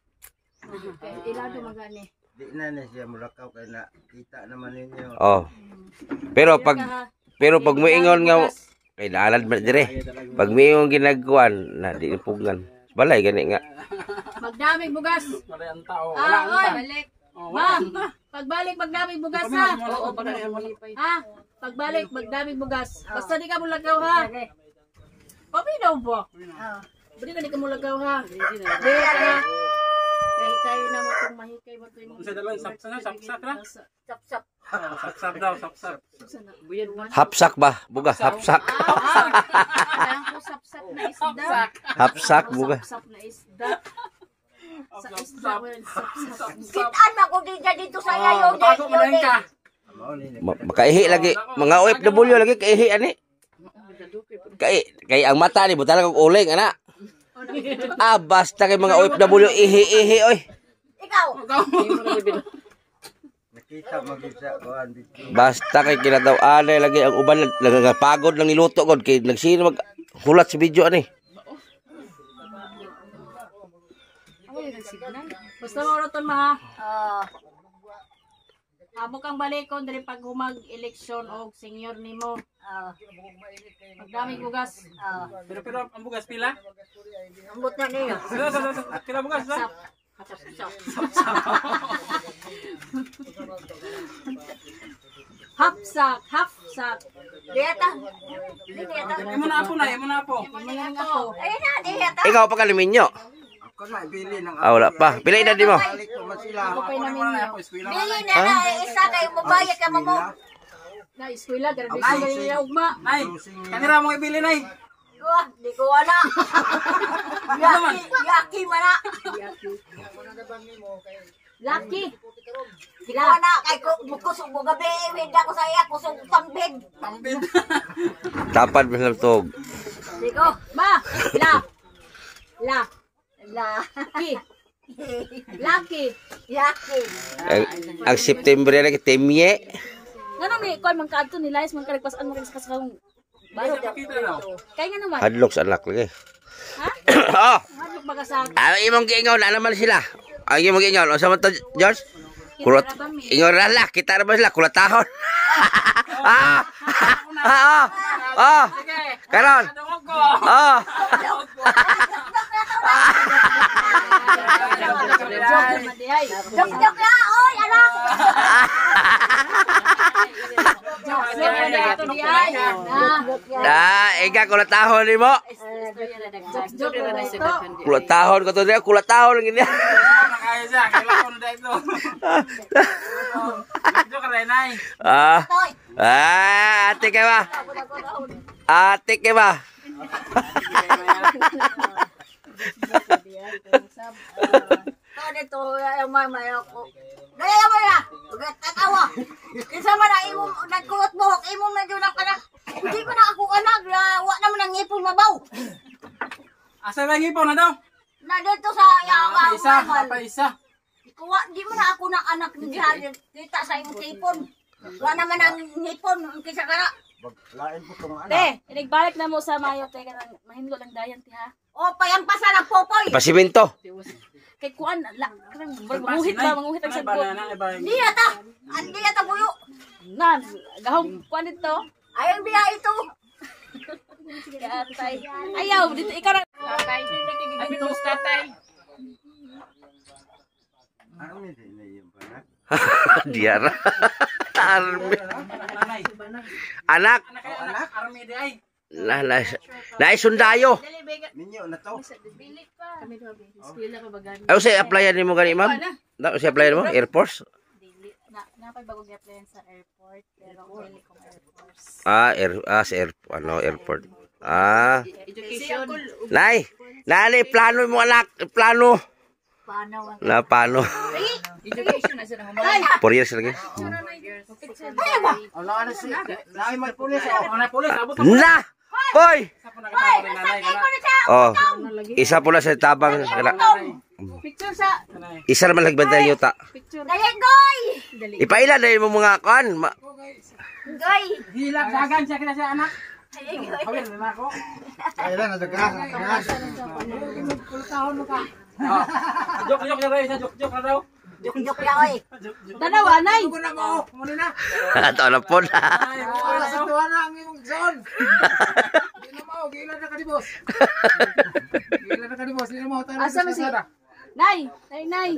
[SPEAKER 6] Ilado magani.
[SPEAKER 8] Di na siya mulakaw kay na kita naman ninyo.
[SPEAKER 1] Oh. Pero pag moingon nga kay naalad ba dire. Pag moingon ginagkuan na di pugan. Balay gani nga.
[SPEAKER 6] Magdamig bugas.
[SPEAKER 4] Wala ang tao.
[SPEAKER 6] Ah, oy,
[SPEAKER 9] Balik.
[SPEAKER 6] ma, pagbalik magdamig bugas ha.
[SPEAKER 9] Oo, para
[SPEAKER 6] Ha? Pagbalik magdamig bugas. Basta di ka mulagaw ha. Paminaw ba? Bili ka di ka mulagaw ha. Di ha. Kaya kayo na mo itong mahikay mo ito
[SPEAKER 4] Sa dalan sapsak na.
[SPEAKER 2] Sap-sap.
[SPEAKER 4] Sapsak daw, sapsak.
[SPEAKER 1] Hapsak ba? Buga, hapsak.
[SPEAKER 9] Ang kusap-sap na isda.
[SPEAKER 1] Hapsak buga.
[SPEAKER 6] Sap na isda. Sa isda mo yan, sap-sap.
[SPEAKER 2] Kitaan mo kung dito sa iya yun.
[SPEAKER 4] Tago mo na ka.
[SPEAKER 1] Makaihi lagi. Mga OFW lagi kaihi ani. Kay ang mata ni buta lang og uling ana. Ah, basta kay mga OFW ihi oy.
[SPEAKER 2] Ikaw.
[SPEAKER 8] Nakita magisa kuan dito.
[SPEAKER 1] Basta kay kinadaw anay lagi ang uban nagapagod lang niluto god kay nagsino mag hulat sa video ani.
[SPEAKER 6] Basta mo roton ma ha. Amo kang balikon diri pag humag eleksyon og senior nimo. Magdamig bugas.
[SPEAKER 4] Pero ang bugas pila?
[SPEAKER 2] Ambot na niyo.
[SPEAKER 4] Pila bugas na?
[SPEAKER 6] Hapsak.
[SPEAKER 2] Diyata.
[SPEAKER 4] Imo na apo na, imo na apo.
[SPEAKER 6] Manang ako.
[SPEAKER 2] Ayun na, diyata.
[SPEAKER 1] Ikaw pa kaliminyo.
[SPEAKER 8] Ako na ibili ng
[SPEAKER 1] Ah, wala pa. Pila edad mo?
[SPEAKER 8] balik ko man sila.
[SPEAKER 6] Ako pa'y namin niyo.
[SPEAKER 2] Bili na na, isa kayo mabayad ka mo.
[SPEAKER 6] Na eskwela graduation ka niya ugma.
[SPEAKER 4] Nay, kanira mo ibili nay.
[SPEAKER 2] Wah, di ko wala. Yaki man na.
[SPEAKER 6] Lucky.
[SPEAKER 2] Di ko wala, kay kusog mo gabi, hindi ko sa iya, kusog tambid.
[SPEAKER 4] Pambid.
[SPEAKER 1] Tapad mo lang tog.
[SPEAKER 2] Di ko.
[SPEAKER 6] Ma, la.
[SPEAKER 2] Laki.
[SPEAKER 6] Lucky.
[SPEAKER 2] Yaki.
[SPEAKER 1] Ang September na temye.
[SPEAKER 6] Ngano ni kon man kadto ni Lies man kalagpasan mo sa kasakong
[SPEAKER 4] Baro pakita daw.
[SPEAKER 6] kay nga naman.
[SPEAKER 1] Hadlok sa anak lagi.
[SPEAKER 6] Ha?
[SPEAKER 1] Oh,
[SPEAKER 6] Ano bagasag?
[SPEAKER 1] imong giingaw na naman sila. Ang imong giingaw, sa man to, George? Kulat. Ingaw rala, kita na ba sila kulatahon? Karon.
[SPEAKER 2] Jok na, oy, anak.
[SPEAKER 1] Ega kulatahon ni mo. Kulatahon ko to dia, kulatahon lang ini.
[SPEAKER 4] Kaya siya, kailangan ko na ito. Medyo ka rin ay.
[SPEAKER 1] Ate ka ba? Ate ka ba?
[SPEAKER 2] Dito, may ako. Daya mo na. Tatawa. Kinsa man ang imo nagkulot mo, imo medyo nang kana. Hindi ko na ako anak, wa naman ang ipon mabaw.
[SPEAKER 4] Asa lang ipon na daw?
[SPEAKER 2] Na dito sa yawa.
[SPEAKER 4] Isa, isa.
[SPEAKER 2] Kuha, di mo na ako ng anak ni Jari. Kita sa imong tipon. Wala naman ang ngipon. Kisa ka na.
[SPEAKER 5] Lain po itong anak.
[SPEAKER 6] Te, inigbalik na mo sa mayo. Te, kanang mahimlo lang dayan, te, ha?
[SPEAKER 2] O, payampasa ng popoy.
[SPEAKER 1] Pasimento.
[SPEAKER 6] Kay kuan, manguhit ba? Manguhit ang sagpo.
[SPEAKER 2] Hindi yata. Hindi yata buyo.
[SPEAKER 6] Na, gahong kuan dito.
[SPEAKER 2] Ayang biya ito.
[SPEAKER 6] Kaya tay. Ayaw, dito ikaw na. Tatay. Ay, bitos tatay.
[SPEAKER 1] Diara. Army. Anak. Naisundayo.
[SPEAKER 5] Ninyo na to.
[SPEAKER 1] Ay, usay applyan nimo gani, ma'am? Na, usay applyan mo? Air Force?
[SPEAKER 6] Napay bagong i-applyan sa airport, pero hindi ko Air Force.
[SPEAKER 1] Airport. Ah.
[SPEAKER 6] Education.
[SPEAKER 1] Nay, plano mo anak, plano.
[SPEAKER 2] Paano?
[SPEAKER 1] Paano?
[SPEAKER 6] Education na sila humay.
[SPEAKER 1] 4 years lagi.
[SPEAKER 5] Ano ano si? Lain may pulis.
[SPEAKER 1] Na! Hoy! Oh, isa pula sa tabang.
[SPEAKER 6] Picture sa
[SPEAKER 1] Isa naman nagbantay yuta.
[SPEAKER 6] picture.
[SPEAKER 2] Dayan, goy!
[SPEAKER 1] Ipaila na mo mga kan.
[SPEAKER 2] Goy!
[SPEAKER 4] Hilak dagan siya kita sa anak.
[SPEAKER 5] Kailan na dagan?
[SPEAKER 4] Jok na daw isa jok na daw.
[SPEAKER 2] Jok ya, oy.
[SPEAKER 6] Tanawa, nay.
[SPEAKER 1] Ato na po na.
[SPEAKER 5] Tuwa na ang imong zon. Hindi na mao, gilan na ka di boss. Gilan na ka di boss, hindi na mao tayo.
[SPEAKER 6] Asa mo si Nay? Nay.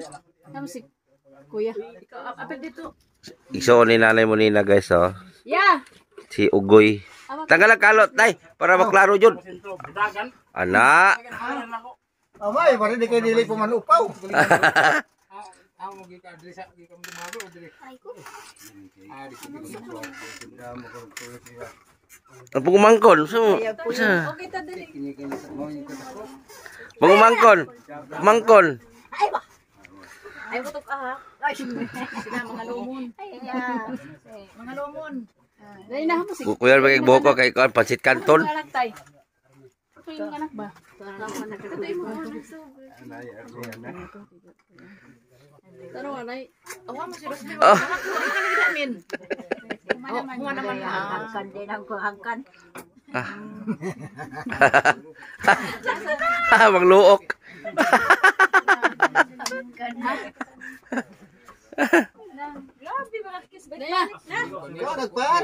[SPEAKER 6] Tama si Kuya. Ikaw, apit dito.
[SPEAKER 1] Iso ni nanay mo nina guys oh.
[SPEAKER 6] Yeah.
[SPEAKER 1] Si Ugoy. Tanggal ang kalot tay para maklaro jud. Ana.
[SPEAKER 5] Amay, pare di kay dili po man upaw.
[SPEAKER 4] Ako mo gika diri sa gika mo dumago diri.
[SPEAKER 1] Ang pagumangkon. So,
[SPEAKER 6] Okay ta dili.
[SPEAKER 1] pagumangkon. Mangkon.
[SPEAKER 2] Ay, ba?
[SPEAKER 6] Ay butok ha. Sila mga lumon.
[SPEAKER 2] Ay, ya.
[SPEAKER 6] Mga lumon. Dali na mo si
[SPEAKER 1] Kuya bagay buhok ko kay kon pansit kanton.
[SPEAKER 6] anak tay. Ito yung anak ba? Taro anay. Awa mo si Rosby.
[SPEAKER 1] Oh.
[SPEAKER 6] Namin. Kuma naman
[SPEAKER 2] Angkan din ang kuhangkan.
[SPEAKER 1] Magluok.
[SPEAKER 6] Grabe mga kiss ba? Na.
[SPEAKER 5] Ikaw nagpan.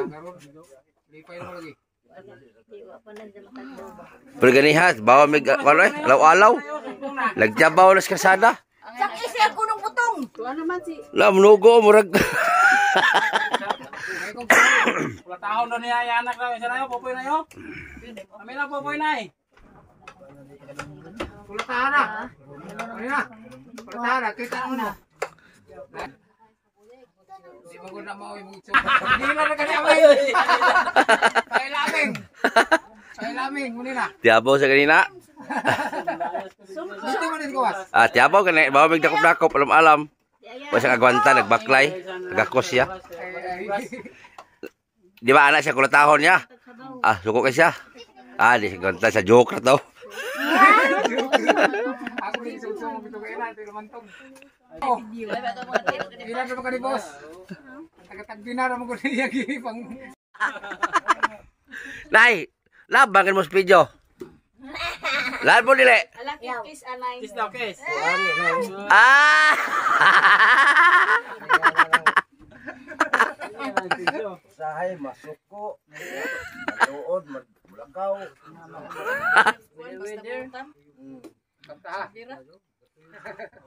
[SPEAKER 1] Pero ganihat, bawa mig ano eh, alaw-alaw. Nagjabaw na sa kasada.
[SPEAKER 2] Sak isi ang kunong putong.
[SPEAKER 6] Ano man si
[SPEAKER 1] La munugo murag.
[SPEAKER 4] Wala taon na niya yung anak na isa na yun, popoy na yun. Kami na popoy na eh.
[SPEAKER 5] Kulatahan na. Ano na? Kulatahan na, kita mo na. Di mo ko na mao imong ito. Hindi na nagkakaway. Ay laming, muna na.
[SPEAKER 1] Tiabaw sa kanina.
[SPEAKER 5] Gusto mo din gawas.
[SPEAKER 1] Tiabaw kanina, bawa mig dakop-dakop alam-alam. Basta kagwanta, nagbaklay, nagakos siya. Di ba anak siya kulatahon niya? Suko kay siya. Di siya gwanta sa joke na to.
[SPEAKER 5] Ako din sugsong mo bito kailan, pero mantong. Ilan na ka ni boss? Tagatagbinar mo ko niya gipang.
[SPEAKER 1] Nay, labangin mo sa video. Lahat mo dili.
[SPEAKER 6] Alak kiss anay.
[SPEAKER 4] Kiss daw, kiss.
[SPEAKER 1] Ah!
[SPEAKER 5] Sahay masuko. Matuod, maglakaw.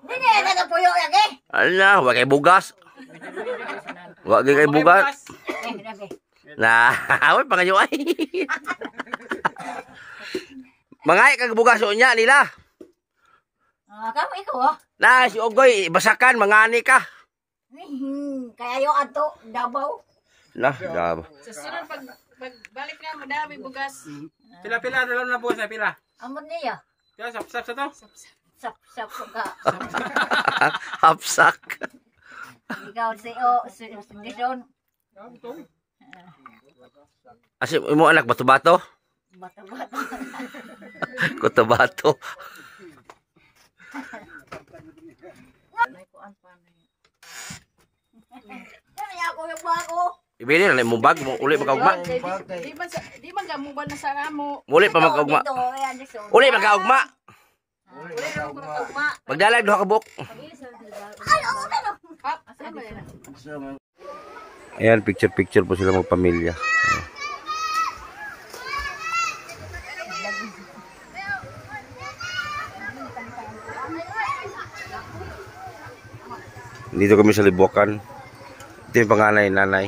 [SPEAKER 2] Hindi na nagapuyo lagi.
[SPEAKER 1] Ala, wag kay bugas. Wag kay bugas. Nah, away pangayo ay. Mangay kag bugas unya nila.
[SPEAKER 2] Kamu ikaw oh.
[SPEAKER 1] Na si Ogoy basakan mangani ka.
[SPEAKER 2] Kaya yung ato, Davao.
[SPEAKER 1] Nah, dab.
[SPEAKER 6] Sa sunod pagbalik na mo dami bugas.
[SPEAKER 4] Pila-pila dalam na po sa pila.
[SPEAKER 2] Amon niya.
[SPEAKER 4] Kaya sap-sap sa to.
[SPEAKER 2] Sap ka.
[SPEAKER 1] Hapsak.
[SPEAKER 2] Ikaw si Dison.
[SPEAKER 1] Asi mo anak bato-bato?
[SPEAKER 2] Bato-bato.
[SPEAKER 1] Kuto-bato.
[SPEAKER 2] Kaya ako yung bago.
[SPEAKER 1] Ibili na mo bag mo uli magkaugma.
[SPEAKER 6] Di man ka mo ba na sa amo.
[SPEAKER 1] Uli pa magkaugma. Uli magkaugma. Magdalag duha ka buok. Ayan, picture po sila magpamilya. Dito kami sa Libokan. Ito yung panganay, nanay.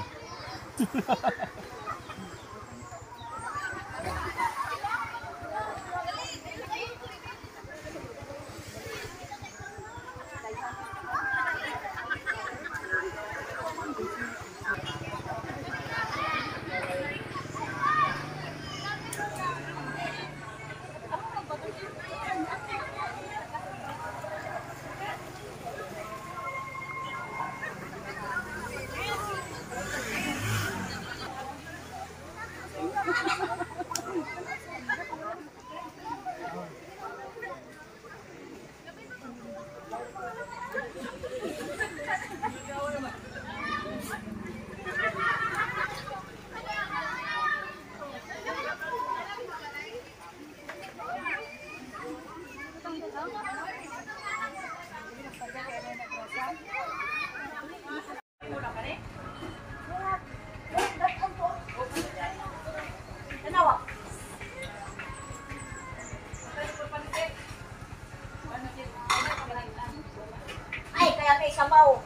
[SPEAKER 2] Ay, kaya may sabaw.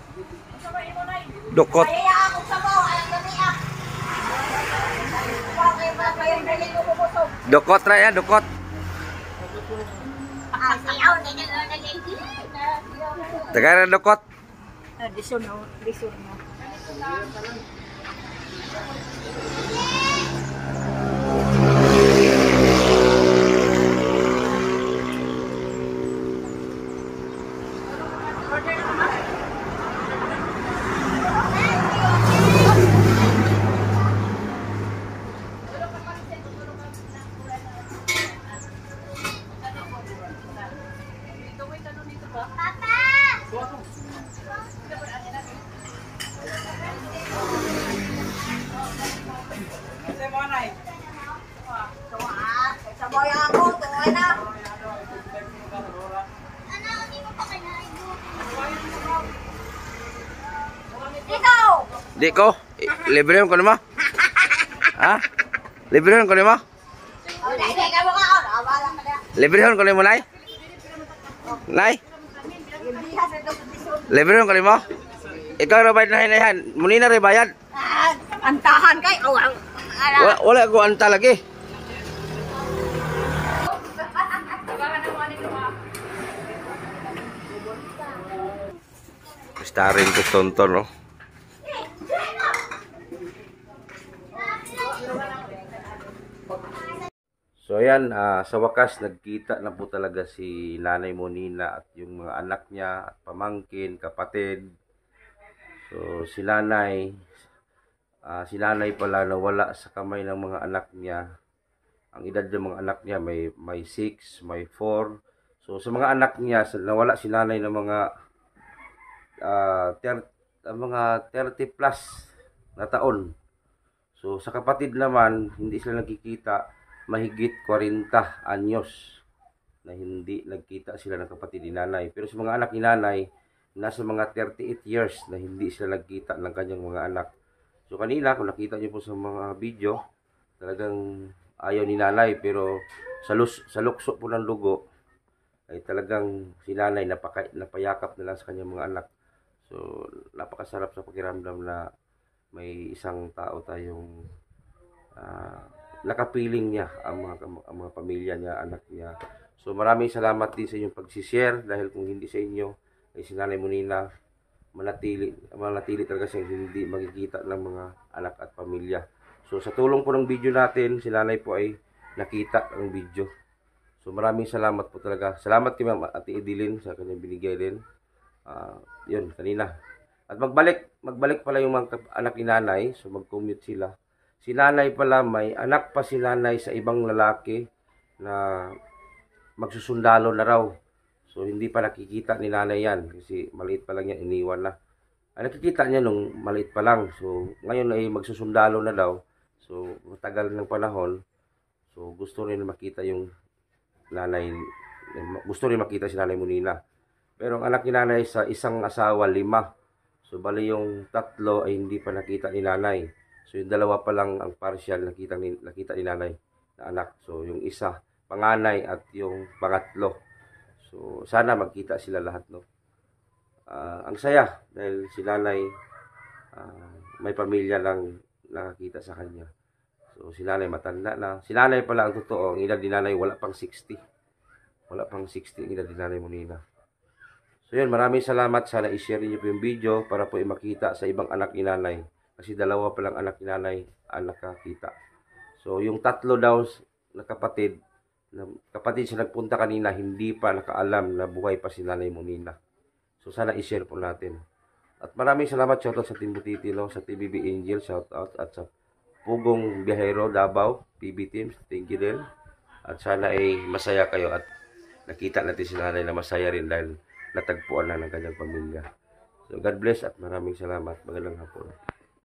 [SPEAKER 1] Dukot.
[SPEAKER 2] Kaya ako sabaw, ay kami ah. Bakit ba kayo dali ko bubusog?
[SPEAKER 1] Dukot ra yan, dukot.
[SPEAKER 2] Ah, sayaw na naging.
[SPEAKER 1] Tagara dukot.
[SPEAKER 2] Disur na. Sabaw yan ako, tuwa na. Ikaw!
[SPEAKER 1] Di ko, libre ko naman. Ha? Libre ko naman.
[SPEAKER 2] Hindi ka mo ka ako, nakabala ka na.
[SPEAKER 1] Libre ko naman, nay. Nay,
[SPEAKER 2] Ibihas ito sa disur.
[SPEAKER 1] libre ko naman. Ikaw na bayad na hinayan. Muni na rin bayad.
[SPEAKER 2] Antahan kay awang.
[SPEAKER 1] Wala ko anta lagi. Starin ko tonton, no? So ayan, sa wakas nagkita na po talaga si Nanay Monina at yung mga anak niya at pamangkin, kapatid. So si Nanay pala nawala sa kamay ng mga anak niya. Ang edad ng mga anak niya may 6, may 4. So sa mga anak niya nawala si Nanay ng mga 30 plus na taon. So sa kapatid naman hindi sila nagkikita mahigit 40 anyos na hindi nagkita sila ng kapatid ni Nanay. Pero sa mga anak ni Nanay, nasa mga 38 years na hindi sila nagkita ng kanyang mga anak. So kanina, kung nakita niyo po sa mga video, talagang ayaw ni Nanay. Pero sa lukso po ng dugo, ay talagang si Nanay napayakap na lang sa kanyang mga anak. So napakasarap sa pakiramdam na may isang tao tayong nakapiling niya ang mga pamilya niya, anak niya. So maraming salamat din sa inyong pag-share dahil kung hindi sa inyo ay si Nanay Monina manatili talaga siyang hindi makikita ng mga anak at pamilya. So sa tulong po ng video natin, si Nanay po ay nakita ang video. So maraming salamat po talaga. Salamat kay Ma'am Ate Edilin sa kanyang binigay din. Yun kanina. At magbalik pala yung mga anak ni Nanay, so mag-commute sila. Si Nanay pala, may anak pa si Nanay sa ibang lalaki na magsusundalo na raw. So, hindi pa nakikita ni Nanay yan kasi maliit pa lang yan, iniwan na. nakikita niya nung maliit pa lang. So, ngayon ay magsusundalo na daw. So, matagal ng panahon. So, gusto rin makita yung nanay, gusto rin makita si Nanay Monina. Pero ang anak ni nanay sa isang asawa, 5. So, bali yung 3 ay hindi pa nakita ni nanay. So, yung 2 pa lang ang partial nakita ni nanay na anak. So, yung isa, panganay at yung pangatlo. So, sana magkita sila lahat, no? Ang saya dahil si nanay may pamilya lang nakakita sa kanya. So, si nanay matanda na. Si nanay pala ang totoo. Ang edad ni nanay wala pang 60. Wala pang 60 ang edad ni Nanay Monina. So, yun. Maraming salamat. Sana i-share niyo po yung video para po makita sa ibang anak ni nanay. Kasi 2 pa lang anak ni nanay ang nakakita. So, yung 3 daw na kapatid siya nagpunta kanina, hindi pa nakaalam na buhay pa si Nanay Monina. So, sana i-share po natin. At maraming salamat, shoutout sa Team Butiti, no? Sa TBB Angel, shoutout. At sa Pugong Biyahero, Davao, PB Teams, thank you din. At sana ay masaya kayo at nakita natin si nanay na masaya rin dahil natagpuan na ng kanyang pamilya. So, God bless at maraming salamat. Magandang hapon.